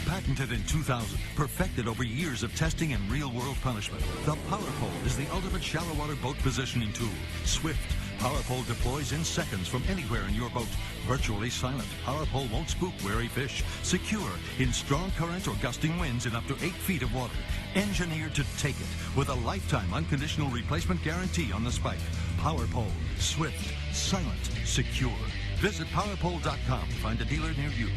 [SPEAKER 8] Patented in 2000, perfected over years of testing and real-world punishment, the Power Pole is the ultimate shallow water boat positioning tool. Swift. Power Pole deploys in seconds from anywhere in your boat. Virtually silent, Power Pole won't spook wary fish. Secure in strong currents or gusting winds in up to 8 feet of water. Engineered to take it with a lifetime unconditional replacement guarantee on the spike. Power Pole. Swift. Silent. Secure. Visit powerpole.com to find a dealer near you.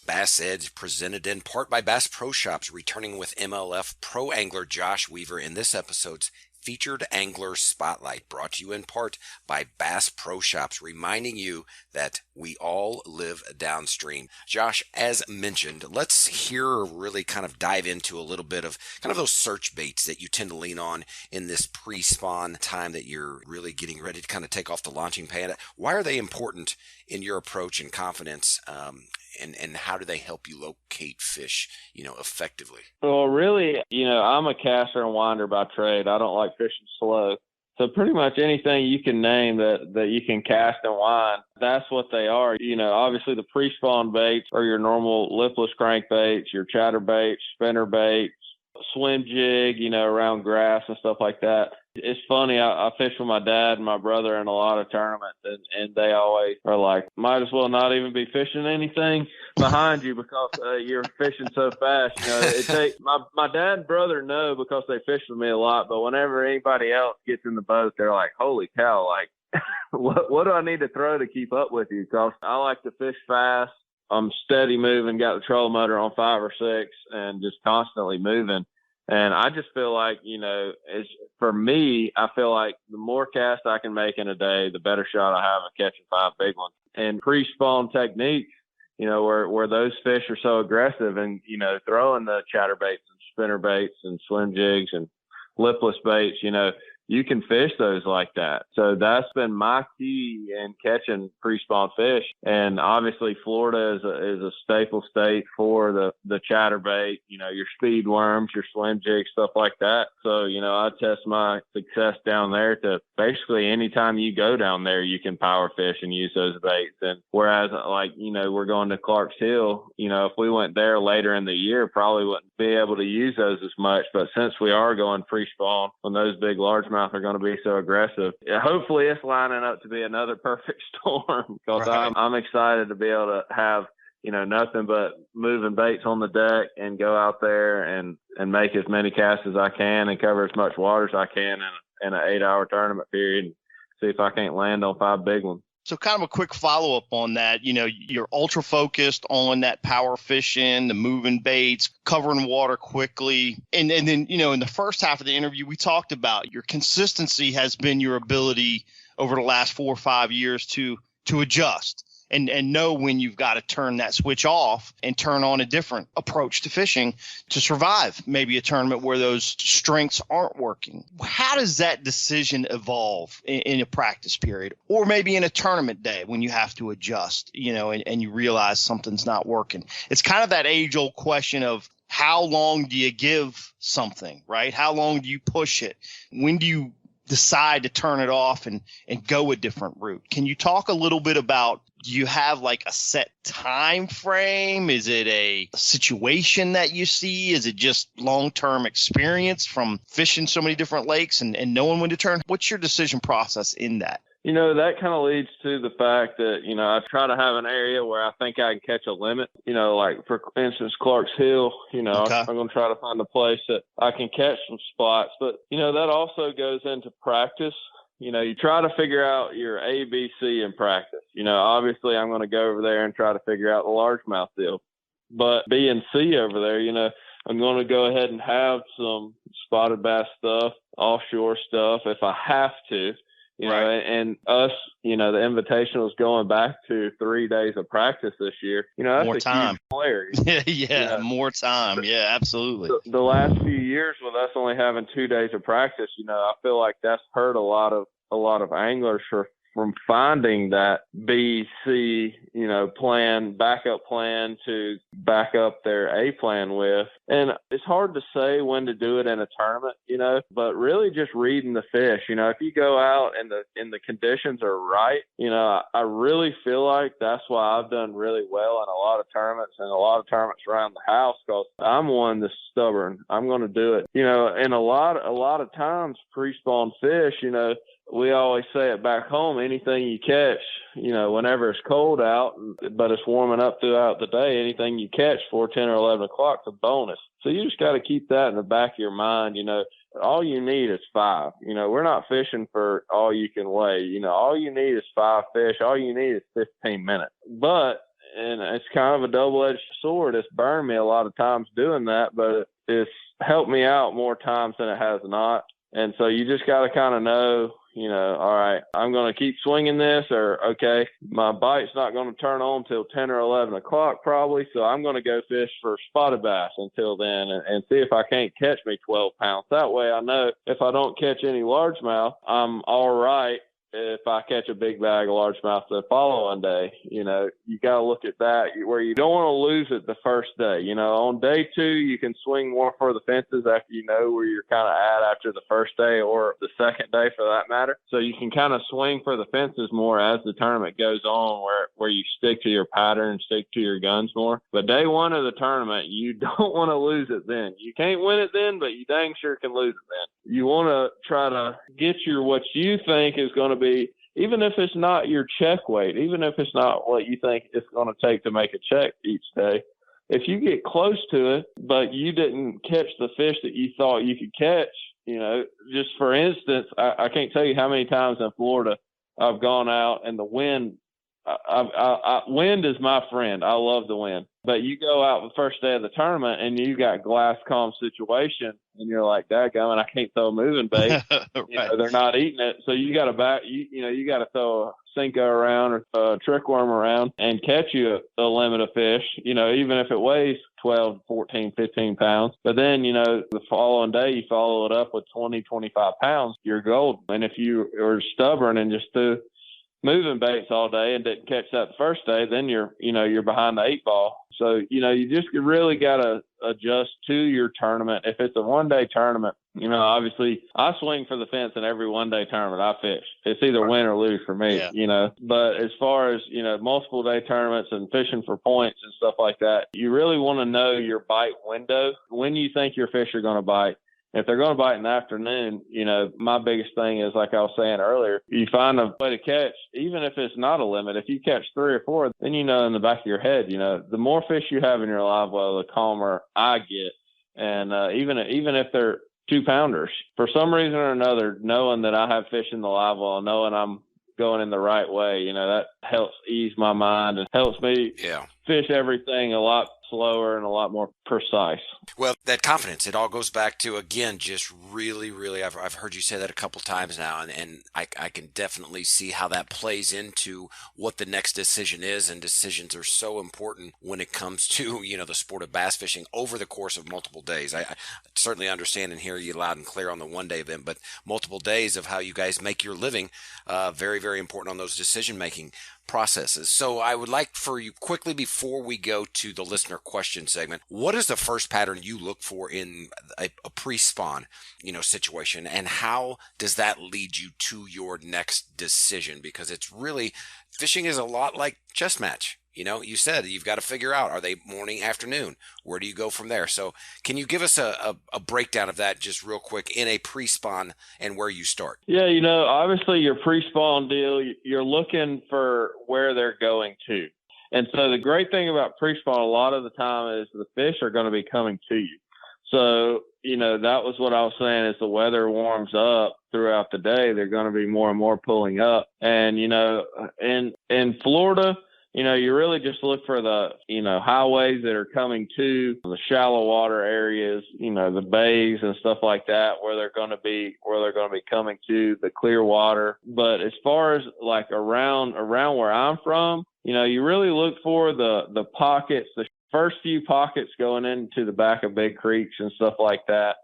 [SPEAKER 3] BassEdge, presented in part by Bass Pro Shops, returning with MLF Pro Angler Josh Weaver in this episode's Featured Angler Spotlight, brought to you in part by Bass Pro Shops, reminding you that we all live downstream. Josh, as mentioned, let's really kind of dive into a little bit of kind of those search baits that you tend to lean on in this pre-spawn time that you're really getting ready to kind of take off the launching pad. Why are they important in your approach and confidence, and how do they help you locate fish, effectively?
[SPEAKER 6] Well, really, I'm a caster and winder by trade. I don't like fishing slow. So pretty much anything you can name that you can cast and wind, that's what they are. Obviously the pre-spawn baits are your normal lipless crankbaits, your chatterbaits, spinnerbaits, swim jig, around grass and stuff like that. It's funny, I fish with my dad and my brother in a lot of tournaments, and they always are like, might as well not even be fishing anything behind you because you're fishing so fast. My dad and brother know because they fish with me a lot, but whenever anybody else gets in the boat, they're like, holy cow, like, what do I need to throw to keep up with you? Because I like to fish fast. I'm steady moving, got the trolling motor on 5 or 6 and just constantly moving. And I just feel like, for me, I feel like the more casts I can make in a day, the better shot I have of catching 5 big ones. And pre-spawn techniques, where those fish are so aggressive and, throwing the chatterbaits and spinnerbaits and swim jigs and lipless baits, you can fish those like that. So that's been my key in catching pre-spawn fish. And obviously Florida is a staple state for the chatterbait, your speed worms, your swim jigs, stuff like that. So, I test my success down there to basically anytime you go down there, you can power fish and use those baits. And whereas we're going to Clark's Hill, if we went there later in the year, probably wouldn't be able to use those as much. But since we are going pre-spawn when those big largemouth are going to be so aggressive, hopefully it's lining up to be another perfect storm because
[SPEAKER 2] right.
[SPEAKER 6] I'm excited to be able to have nothing but moving baits on the deck and go out there and make as many casts as I can and cover as much water as I can in an 8-hour tournament period and see if I can't land on 5 big ones.
[SPEAKER 2] So kind of a quick follow-up on that, you're ultra focused on that power fishing, the moving baits, covering water quickly. And then, in the first half of the interview, we talked about your consistency has been your ability over the last 4 or 5 years to adjust and know when you've got to turn that switch off and turn on a different approach to fishing to survive maybe a tournament where those strengths aren't working. How does that decision evolve in a practice period or maybe in a tournament day when you have to adjust, and you realize something's not working? It's kind of that age-old question of how long do you give something, right? How long do you push it? When do you decide to turn it off and go a different route? Can you talk a little bit about, do you have like a set time frame? Is it a situation that you see? Is it just long-term experience from fishing so many different lakes and knowing when to turn? What's your decision process in that?
[SPEAKER 6] That kind of leads to the fact that, I try to have an area where I think I can catch a limit, like for instance, Clark's Hill, okay. I'm going to try to find a place that I can catch some spots. But, that also goes into practice. You try to figure out your ABC in practice. Obviously I'm going to go over there and try to figure out the largemouth deal. But B and C over there, I'm going to go ahead and have some spotted bass stuff, offshore stuff if I have to.
[SPEAKER 2] Right.
[SPEAKER 6] And us, the Invitational is going back to 3 days of practice this year. That's
[SPEAKER 2] more
[SPEAKER 6] a
[SPEAKER 2] time.
[SPEAKER 6] huge player.
[SPEAKER 2] Yeah, more time. Yeah, absolutely.
[SPEAKER 6] The last few years with us only having 2 days of practice, I feel like that's hurt a lot of anglers from finding that B, C, backup plan to back up their A plan with. And it's hard to say when to do it in a tournament, but really just reading the fish. If you go out and the conditions are right, I really feel like that's why I've done really well in a lot of tournaments and a lot of tournaments around the house, because I'm one that's stubborn. I'm going to do it. And a lot of times pre-spawn fish, we always say it back home, anything you catch, whenever it's cold out, but it's warming up throughout the day, anything you catch 4, 10, or 11 o'clock is a bonus. So you just got to keep that in the back of your mind. All you need is 5. We're not fishing for all you can weigh. All you need is 5 fish. All you need is 15 minutes. But, and it's kind of a double-edged sword. It's burned me a lot of times doing that, but it's helped me out more times than it has not. And so you just got to kind of know, all right, I'm going to keep swinging this, or, okay, my bite's not going to turn on till 10 or 11 o'clock probably, so I'm going to go fish for spotted bass until then and see if I can't catch me 12 pounds. That way I know if I don't catch any largemouth, I'm all right. If I catch a big bag of largemouth the following day, you got to look at that where you don't want to lose it the first day. On day 2, you can swing more for the fences after you know where you're kind of at after the first day or the second day for that matter. So you can kind of swing for the fences more as the tournament goes on where you stick to your pattern, stick to your guns more. But day 1 of the tournament, you don't want to lose it then. You can't win it then, but you dang sure can lose it then. You want to try to get what you think is going to be, even if it's not your check weight, even if it's not what you think it's going to take to make a check each day. If you get close to it, but you didn't catch the fish that you thought you could catch, just for instance, I can't tell you how many times in Florida I've gone out and the wind, wind is my friend. I love the wind. But you go out the first day of the tournament and you got glass calm situation and you're like, dadgummit, I can't throw a moving bait.
[SPEAKER 2] Right.
[SPEAKER 6] They're not eating it. So you got to you got to throw a Senko around or a trick worm around and catch you a limit of fish, even if it weighs 12, 14, 15 pounds. But then, the following day you follow it up with 20, 25 pounds, you're golden. And if you are stubborn and just threw moving baits all day and didn't catch that the first day, then you're behind the 8 ball. So, you just really got to adjust to your tournament. If it's a one-day tournament, obviously I swing for the fence in every one-day tournament I fish. It's either win or lose for me, But as far as, multiple day tournaments and fishing for points and stuff like that, you really want to know your bite window, when you think your fish are going to bite. If they're going to bite in the afternoon, my biggest thing is, like I was saying earlier, you find a way to catch, even if it's not a limit. If you catch 3 or 4, then in the back of your head, the more fish you have in your live well, the calmer I get. And even if they're 2-pounders, for some reason or another, knowing that I have fish in the live well, knowing I'm going in the right way, that helps ease my mind and helps me fish everything a lot slower and a lot more precise.
[SPEAKER 3] Well, that confidence, it all goes back to, again, just really, really, I've heard you say that a couple times now, and I can definitely see how that plays into what the next decision is, and decisions are so important when it comes to, the sport of bass fishing over the course of multiple days. I certainly understand and hear you loud and clear on the one-day event, but multiple days of how you guys make your living, very, very important on those decision-making processes. So I would like for you quickly, before we go to the listener question segment, what is the first pattern you look for in a pre-spawn, situation, and how does that lead you to your next decision? Because it's really, fishing is a lot like chess match. You said you've got to figure out, are they morning, afternoon? Where do you go from there? So can you give us a breakdown of that just real quick in a pre-spawn and where you start?
[SPEAKER 6] Yeah, obviously your pre-spawn deal, you're looking for where they're going to. And so the great thing about pre-spawn a lot of the time is the fish are going to be coming to you. So, that was what I was saying, as the weather warms up throughout the day, they're going to be more and more pulling up. And, in Florida, you really just look for the, highways that are coming to the shallow water areas, the bays and stuff like that, where they're going to be coming to the clear water. But as far as like around where I'm from, you really look for the pockets, the first few pockets going into the back of big creeks and stuff like that,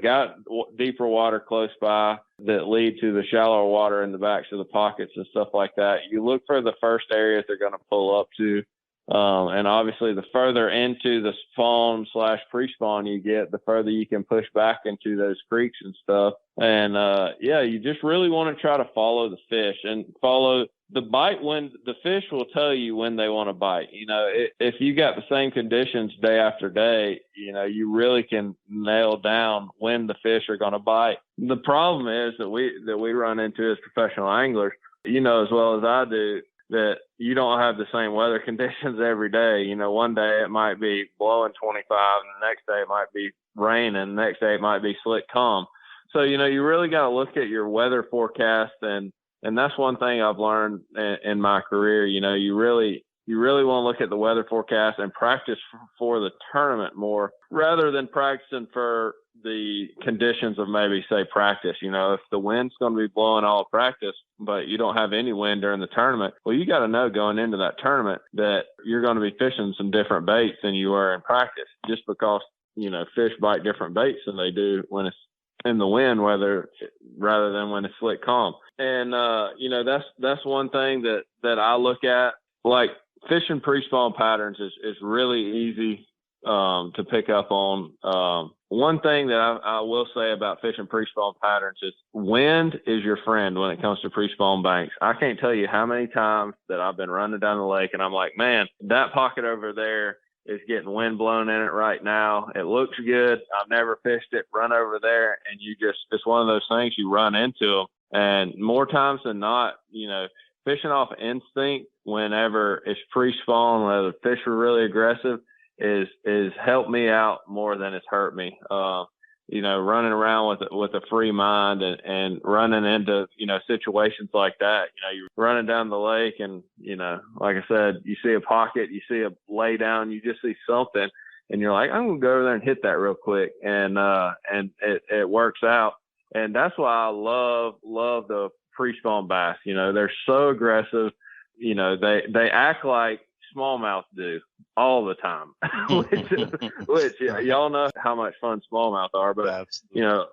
[SPEAKER 6] got deeper water close by that lead to the shallower water in the backs of the pockets and stuff like that. You look for the first areas they're going to pull up to. And obviously the further into the spawn / pre-spawn you get, the further you can push back into those creeks and stuff. And, you just really want to try to follow the fish and follow the bite. When the fish will tell you when they want to bite, if you got the same conditions day after day, you really can nail down when the fish are going to bite. The problem is that we run into as professional anglers, as well as I do, that you don't have the same weather conditions every day. One day it might be blowing 25 and the next day it might be raining, the next day it might be slick calm. So, you really got to look at your weather forecast, and that's one thing I've learned in my career. You really want to look at the weather forecast and practice for the tournament more rather than practicing for the conditions of maybe say practice. If the wind's going to be blowing all practice, but you don't have any wind during the tournament, well, you got to know going into that tournament that you're going to be fishing some different baits than you were in practice, just because, fish bite different baits than they do when it's in the wind, rather than when it's slick calm. And, that's one thing that I look at. Like, fishing pre-spawn patterns is really easy to pick up on. One thing that I will say about fishing pre-spawn patterns is wind is your friend when it comes to pre-spawn banks. I can't tell you how many times that I've been running down the lake and I'm like, man, that pocket over there is getting wind blown in it right now. It looks good. I've never fished it. Run over there, and it's one of those things, you run into them. And more times than not, fishing off instinct whenever it's pre-spawn, whether the fish are really aggressive, is helped me out more than it's hurt me. Running around with a free mind and running into, situations like that. You're running down the lake and, like I said, you see a pocket, you see a lay down, you just see something and you're like, I'm going to go over there and hit that real quick. And it works out. And that's why I love the pre-spawn bass. They're so aggressive. They act like smallmouth do all the time, which y'all know how much fun smallmouth are, but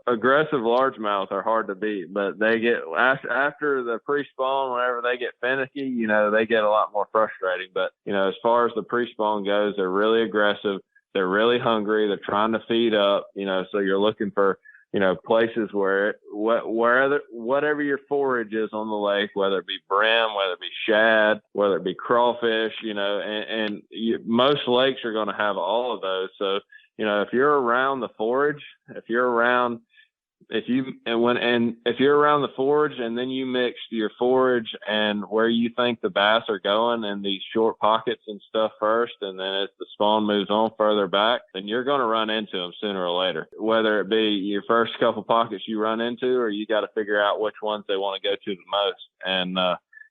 [SPEAKER 6] aggressive largemouth are hard to beat, but they get after the pre-spawn, whenever they get finicky, they get a lot more frustrating. But as far as the pre-spawn goes, they're really aggressive, they're really hungry, they're trying to feed up, so you're looking for places where whatever your forage is on the lake, whether it be brim, whether it be shad, whether it be crawfish, most lakes are going to have all of those. So, if you're around the forage, if you're around the forage and then you mix your forage and where you think the bass are going in these short pockets and stuff first, and then as the spawn moves on further back, then you're going to run into them sooner or later, whether it be your first couple pockets you run into, or you got to figure out which ones they want to go to the most. And,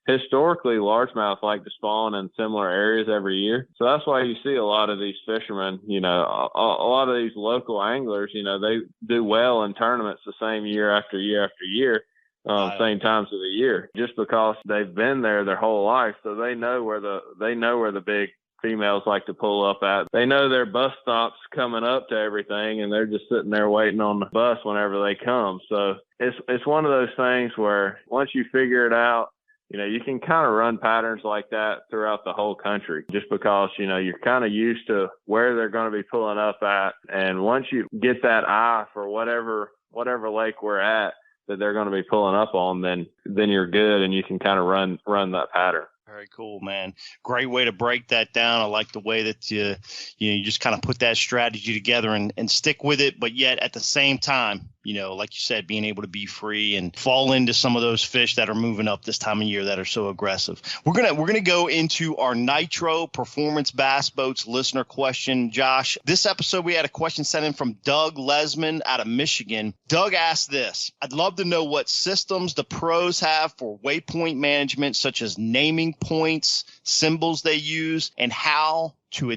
[SPEAKER 6] historically, largemouth like to spawn in similar areas every year. So that's why you see a lot of these fishermen, a lot of these local anglers, they do well in tournaments the same year after year after year, same times of the year, just because they've been there their whole life. So they know where the big females like to pull up at. They know their bus stops coming up to everything, and they're just sitting there waiting on the bus whenever they come. So it's one of those things where once you figure it out, you can kind of run patterns like that throughout the whole country, just because, you're kind of used to where they're going to be pulling up at. And once you get that eye for whatever lake we're at that they're going to be pulling up on, then you're good and you can kind of run that pattern.
[SPEAKER 2] Very cool, man. Great way to break that down. I like the way that you just kind of put that strategy together and stick with it, but yet at the same time, like you said, being able to be free and fall into some of those fish that are moving up this time of year that are so aggressive. We're gonna go into our Nitro Performance Bass Boats listener question. Josh, this episode we had a question sent in from Doug Lesman out of Michigan. Doug asked this: I'd love to know what systems the pros have for waypoint management, such as naming points, symbols they use, and how they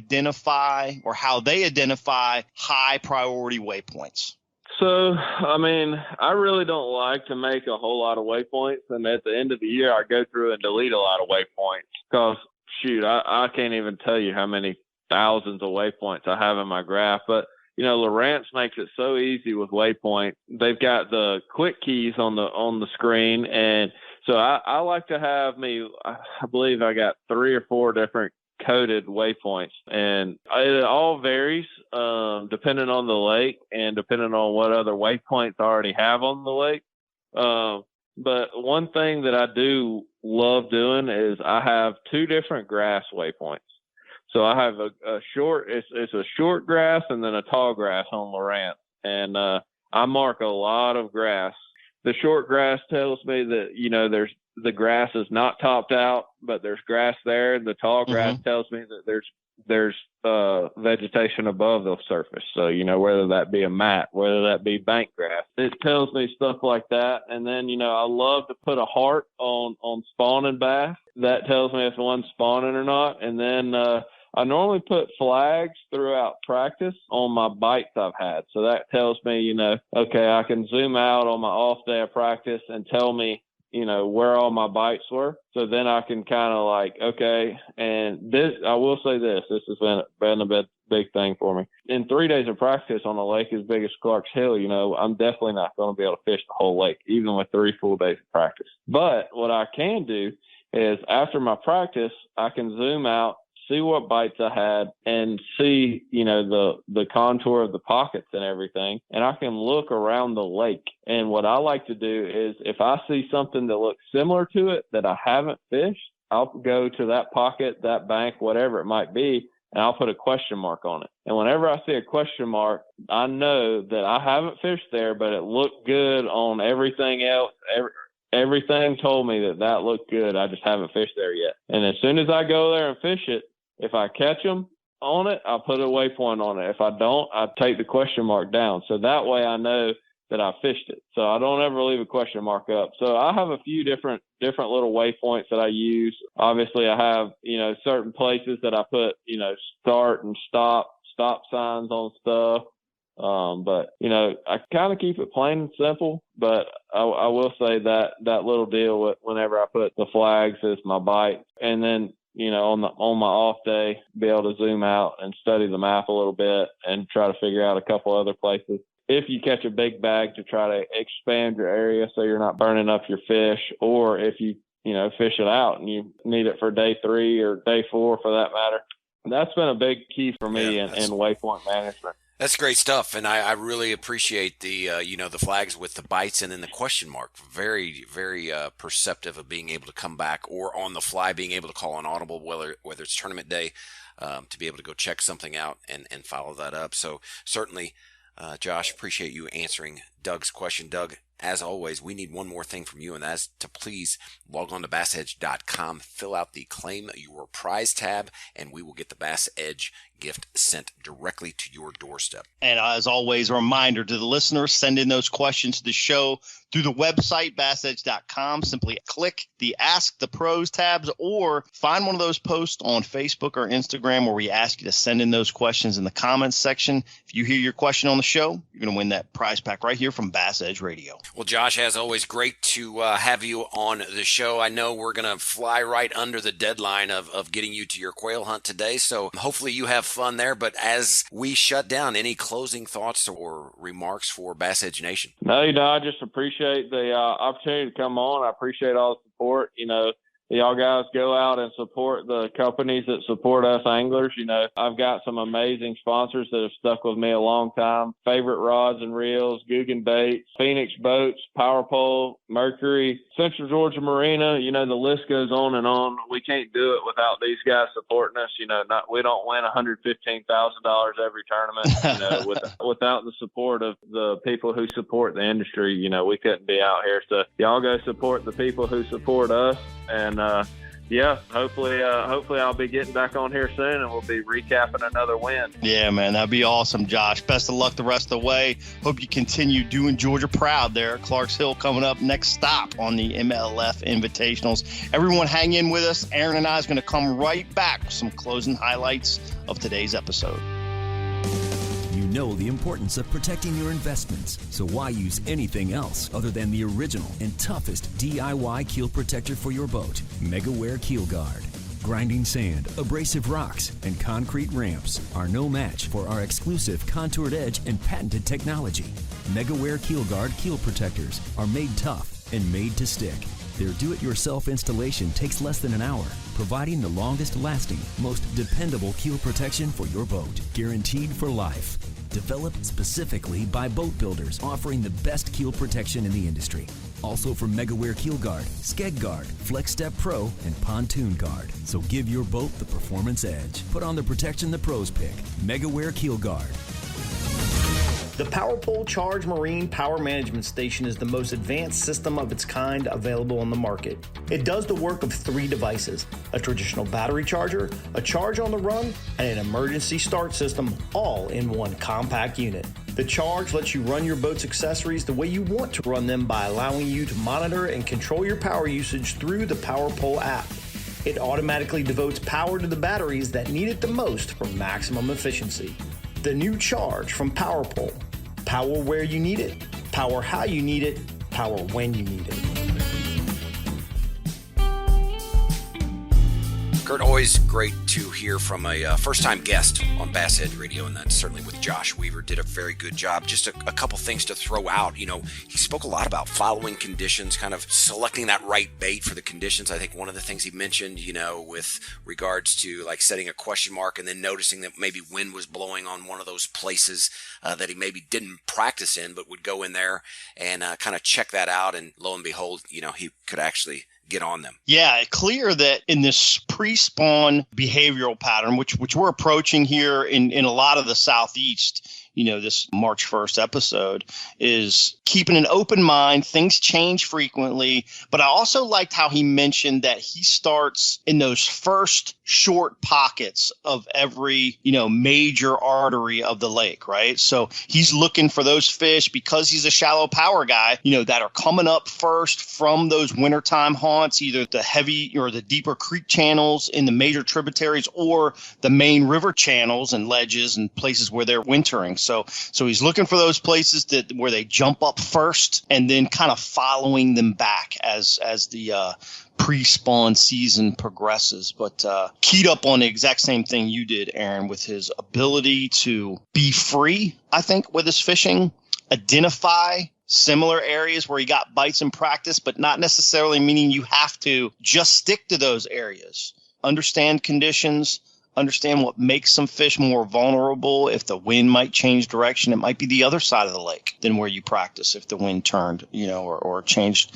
[SPEAKER 2] identify high priority waypoints.
[SPEAKER 6] So, I really don't like to make a whole lot of waypoints, and at the end of the year, I go through and delete a lot of waypoints because, I can't even tell you how many thousands of waypoints I have in my graph. But, Lowrance makes it so easy with waypoint. They've got the click keys on the screen, and so I like to have I believe I got 3 or 4 different coded waypoints, and it all varies depending on the lake and depending on what other waypoints I already have on the lake. But one thing that I do love doing is I have 2 different grass waypoints. So I have a short, it's a short grass and then a tall grass on Lowrance, and I mark a lot of grass. The short grass tells me that the grass is not topped out, but there's grass there. And the tall grass tells me that there's vegetation above the surface. So, whether that be a mat, whether that be bank grass, it tells me stuff like that. And then, I love to put a heart on spawning bass. That tells me if one's spawning or not. And then I normally put flags throughout practice on my bites I've had. So that tells me, okay, I can zoom out on my off day of practice and tell me, where all my bites were. So then I can kind of like, okay, and this, I will say this has been a big thing for me. In 3 days of practice on a lake as big as Clarks Hill, I'm definitely not going to be able to fish the whole lake, even with 3 full days of practice. But what I can do is after my practice, I can zoom out, see what bites I had, and see, the contour of the pockets and everything. And I can look around the lake. And what I like to do is if I see something that looks similar to it that I haven't fished, I'll go to that pocket, that bank, whatever it might be, and I'll put a question mark on it. And whenever I see a question mark, I know that I haven't fished there, but it looked good on everything else. Everything told me that looked good. I just haven't fished there yet. And as soon as I go there and fish it, if I catch them on it, I'll put a waypoint on it. If I don't, I take the question mark down. So that way I know that I fished it. So I don't ever leave a question mark up. So I have a few different little waypoints that I use. Obviously I have, certain places that I put, start and stop signs on stuff. But I kind of keep it plain and simple, but I will say that little deal with whenever I put the flags as my bite, and then, on my off day, be able to zoom out and study the map a little bit and try to figure out a couple other places. If you catch a big bag, to try to expand your area so you're not burning up your fish, or if you, fish it out and you need it for day 3 or day 4 for that matter. That's been a big key for me in waypoint management.
[SPEAKER 3] That's great stuff, and I really appreciate the the flags with the bites and then the question mark. Very, very perceptive of being able to come back or on the fly being able to call an audible, whether it's tournament day, to be able to go check something out and follow that up. So certainly, Josh, appreciate you answering Doug's question. Doug, as always, we need one more thing from you, and that's to please log on to BassEdge.com, fill out the Claim Your Prize tab, and we will get the BassEdge gift sent directly to your doorstep.
[SPEAKER 2] And as always, a reminder to the listeners, send in those questions to the show through the website, BassEdge.com. Simply click the Ask the Pros tabs or find one of those posts on Facebook or Instagram where we ask you to send in those questions in the comments section. If you hear your question on the show, you're going to win that prize pack right here from Bass Edge Radio.
[SPEAKER 3] Well, Josh, as always, great to have you on the show. I know we're going to fly right under the deadline of getting you to your quail hunt today, so hopefully you have fun there. But as we shut down, any closing thoughts or remarks for Bass Edge Nation?
[SPEAKER 6] No, I just appreciate the opportunity to come on. I appreciate all the support. Y'all guys go out and support the companies that support us anglers. I've got some amazing sponsors that have stuck with me a long time. Favorite Rods and Reels, Guggen Baits, Phoenix Boats, Power Pole, Mercury, Central Georgia Marina. The list goes on and on. We can't do it without these guys supporting us. We don't win $115,000 every tournament. Without the support of the people who support the industry, we couldn't be out here. So y'all go support the people who support us. And hopefully I'll be getting back on here soon, and we'll be recapping another win.
[SPEAKER 2] Yeah, man, that'd be awesome, Josh. Best of luck the rest of the way. Hope you continue doing Georgia proud there. Clarks Hill coming up next stop on the MLF Invitationals. Everyone hang in with us. Aaron and I is going to come right back with some closing highlights of today's episode.
[SPEAKER 1] You know the importance of protecting your investments, so why use anything else other than the original and toughest DIY keel protector for your boat, Megaware KeelGuard. Grinding sand, abrasive rocks, and concrete ramps are no match for our exclusive contoured edge and patented technology. Megaware KeelGuard keel protectors are made tough and made to stick. Their do-it-yourself installation takes less than an hour, providing the longest-lasting, most dependable keel protection for your boat, guaranteed for life. Developed specifically by boat builders offering the best keel protection in the industry. Also from Megaware KeelGuard, Skeg Guard, Flex Step Pro, and Pontoon Guard. So give your boat the performance edge. Put on the protection the pros pick. Megaware KeelGuard.
[SPEAKER 9] The PowerPole Charge Marine Power Management Station is the most advanced system of its kind available on the market. It does the work of 3 devices, a traditional battery charger, a charge on the run, and an emergency start system, all in one compact unit. The Charge lets you run your boat's accessories the way you want to run them by allowing you to monitor and control your power usage through the PowerPole app. It automatically devotes power to the batteries that need it the most for maximum efficiency. The new Charge from PowerPole. Power where you need it, power how you need it, power when you need it.
[SPEAKER 3] Kurt, always great to hear from a first-time guest on BassEdge Radio, and that's certainly with Josh Weaver. Did a very good job. Just a couple things to throw out. He spoke a lot about following conditions, kind of selecting that right bait for the conditions. I think one of the things he mentioned, with regards to like setting a question mark and then noticing that maybe wind was blowing on one of those places that he maybe didn't practice in, but would go in there and kind of check that out, and lo and behold, he could actually get on them.
[SPEAKER 2] Yeah, clear that in this pre-spawn behavioral pattern, which we're approaching here in a lot of the Southeast, this March 1st episode, is keeping an open mind. Things change frequently, but I also liked how he mentioned that he starts in those first short pockets of every, major artery of the lake, right? So he's looking for those fish because he's a shallow power guy, that are coming up first from those wintertime haunts, either the heavy or the deeper creek channels in the major tributaries or the main river channels and ledges and places where they're wintering. So he's looking for those places where they jump up first and then kind of following them back as the pre-spawn season progresses. But keyed up on the exact same thing you did, Aaron, with his ability to be free, I think, with his fishing, identify similar areas where he got bites in practice, but not necessarily meaning you have to just stick to those areas. Understand conditions, understand what makes some fish more vulnerable. If the wind might change direction, it might be the other side of the lake than where you practice if the wind turned, or changed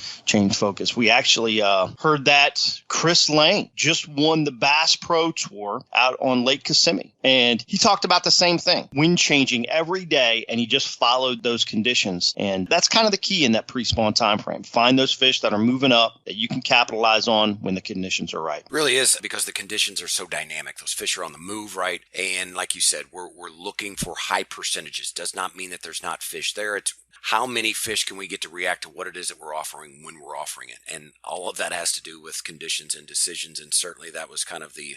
[SPEAKER 2] focus. We actually heard that Chris Lane just won the Bass Pro Tour out on Lake Kissimmee. And he talked about the same thing, wind changing every day, and he just followed those conditions. And that's kind of the key in that pre-spawn time frame. Find those fish that are moving up that you can capitalize on when the conditions are right.
[SPEAKER 3] It really is, because the conditions are so dynamic. Those fish are on the move, right? And like you said, we're looking for high percentages. Does not mean that there's not fish there. It's how many fish can we get to react to what it is that we're offering when we're offering it? And all of that has to do with conditions and decisions. And certainly that was kind of the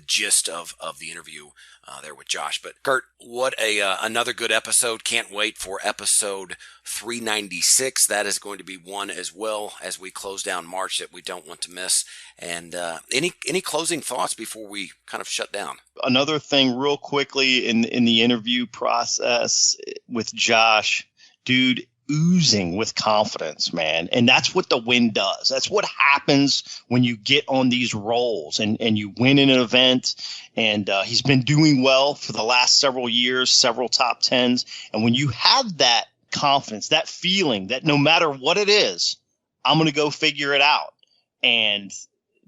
[SPEAKER 3] gist of the interview there with Josh. But Kurt, what another good episode. Can't wait for episode 396. That is going to be one as well as we close down March that we don't want to miss. And any closing thoughts before we kind of shut down?
[SPEAKER 2] Another thing real quickly in the interview process with Josh, dude, oozing with confidence, man. And that's what the wind does. That's what happens when you get on these rolls and you win an event. And he's been doing well for the last several years, several top tens. And when you have that confidence, that feeling that no matter what it is, I'm going to go figure it out. And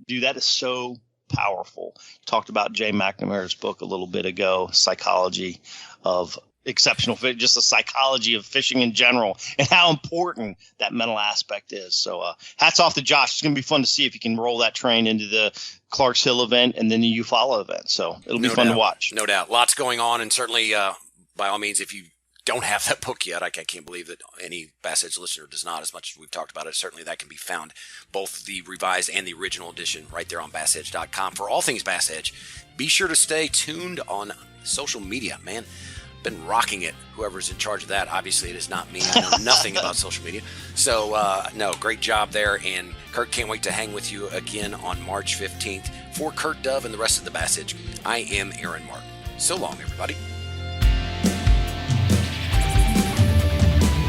[SPEAKER 2] dude, that is so powerful. Talked about Jay McNamara's book a little bit ago, Psychology of Exceptional Fish, just the psychology of fishing in general and how important that mental aspect is. So hats off to Josh. It's going to be fun to see if he can roll that train into the Clarks Hill event and then the Eufaula event. So it'll be fun to watch.
[SPEAKER 3] No doubt. Lots going on. And certainly, by all means, if you don't have that book yet, I can't believe that any BassEdge listener does not, as much as we've talked about it. Certainly that can be found, both the revised and the original edition, right there on BassEdge.com. For all things BassEdge, be sure to stay tuned on social media, man. Been rocking it. Whoever's in charge of that, obviously it is not me. I know nothing about social media. So, no, great job there. And Kurt, can't wait to hang with you again on March 15th. For Kurt Dove and the rest of the BassEdge, I am Aaron Martin. So long, everybody.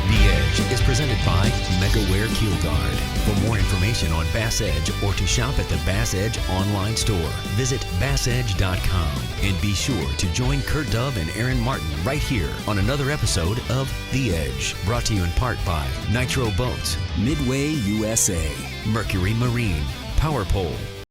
[SPEAKER 1] The Edge is presented by Megaware KeelGuard. For more information on BassEdge or to shop at the BassEdge online store, visit BassEdge.com and be sure to join Kurt Dove and Aaron Martin right here on another episode of The Edge, brought to you in part by Nitro Boats, Midway USA, Mercury Marine, PowerPole,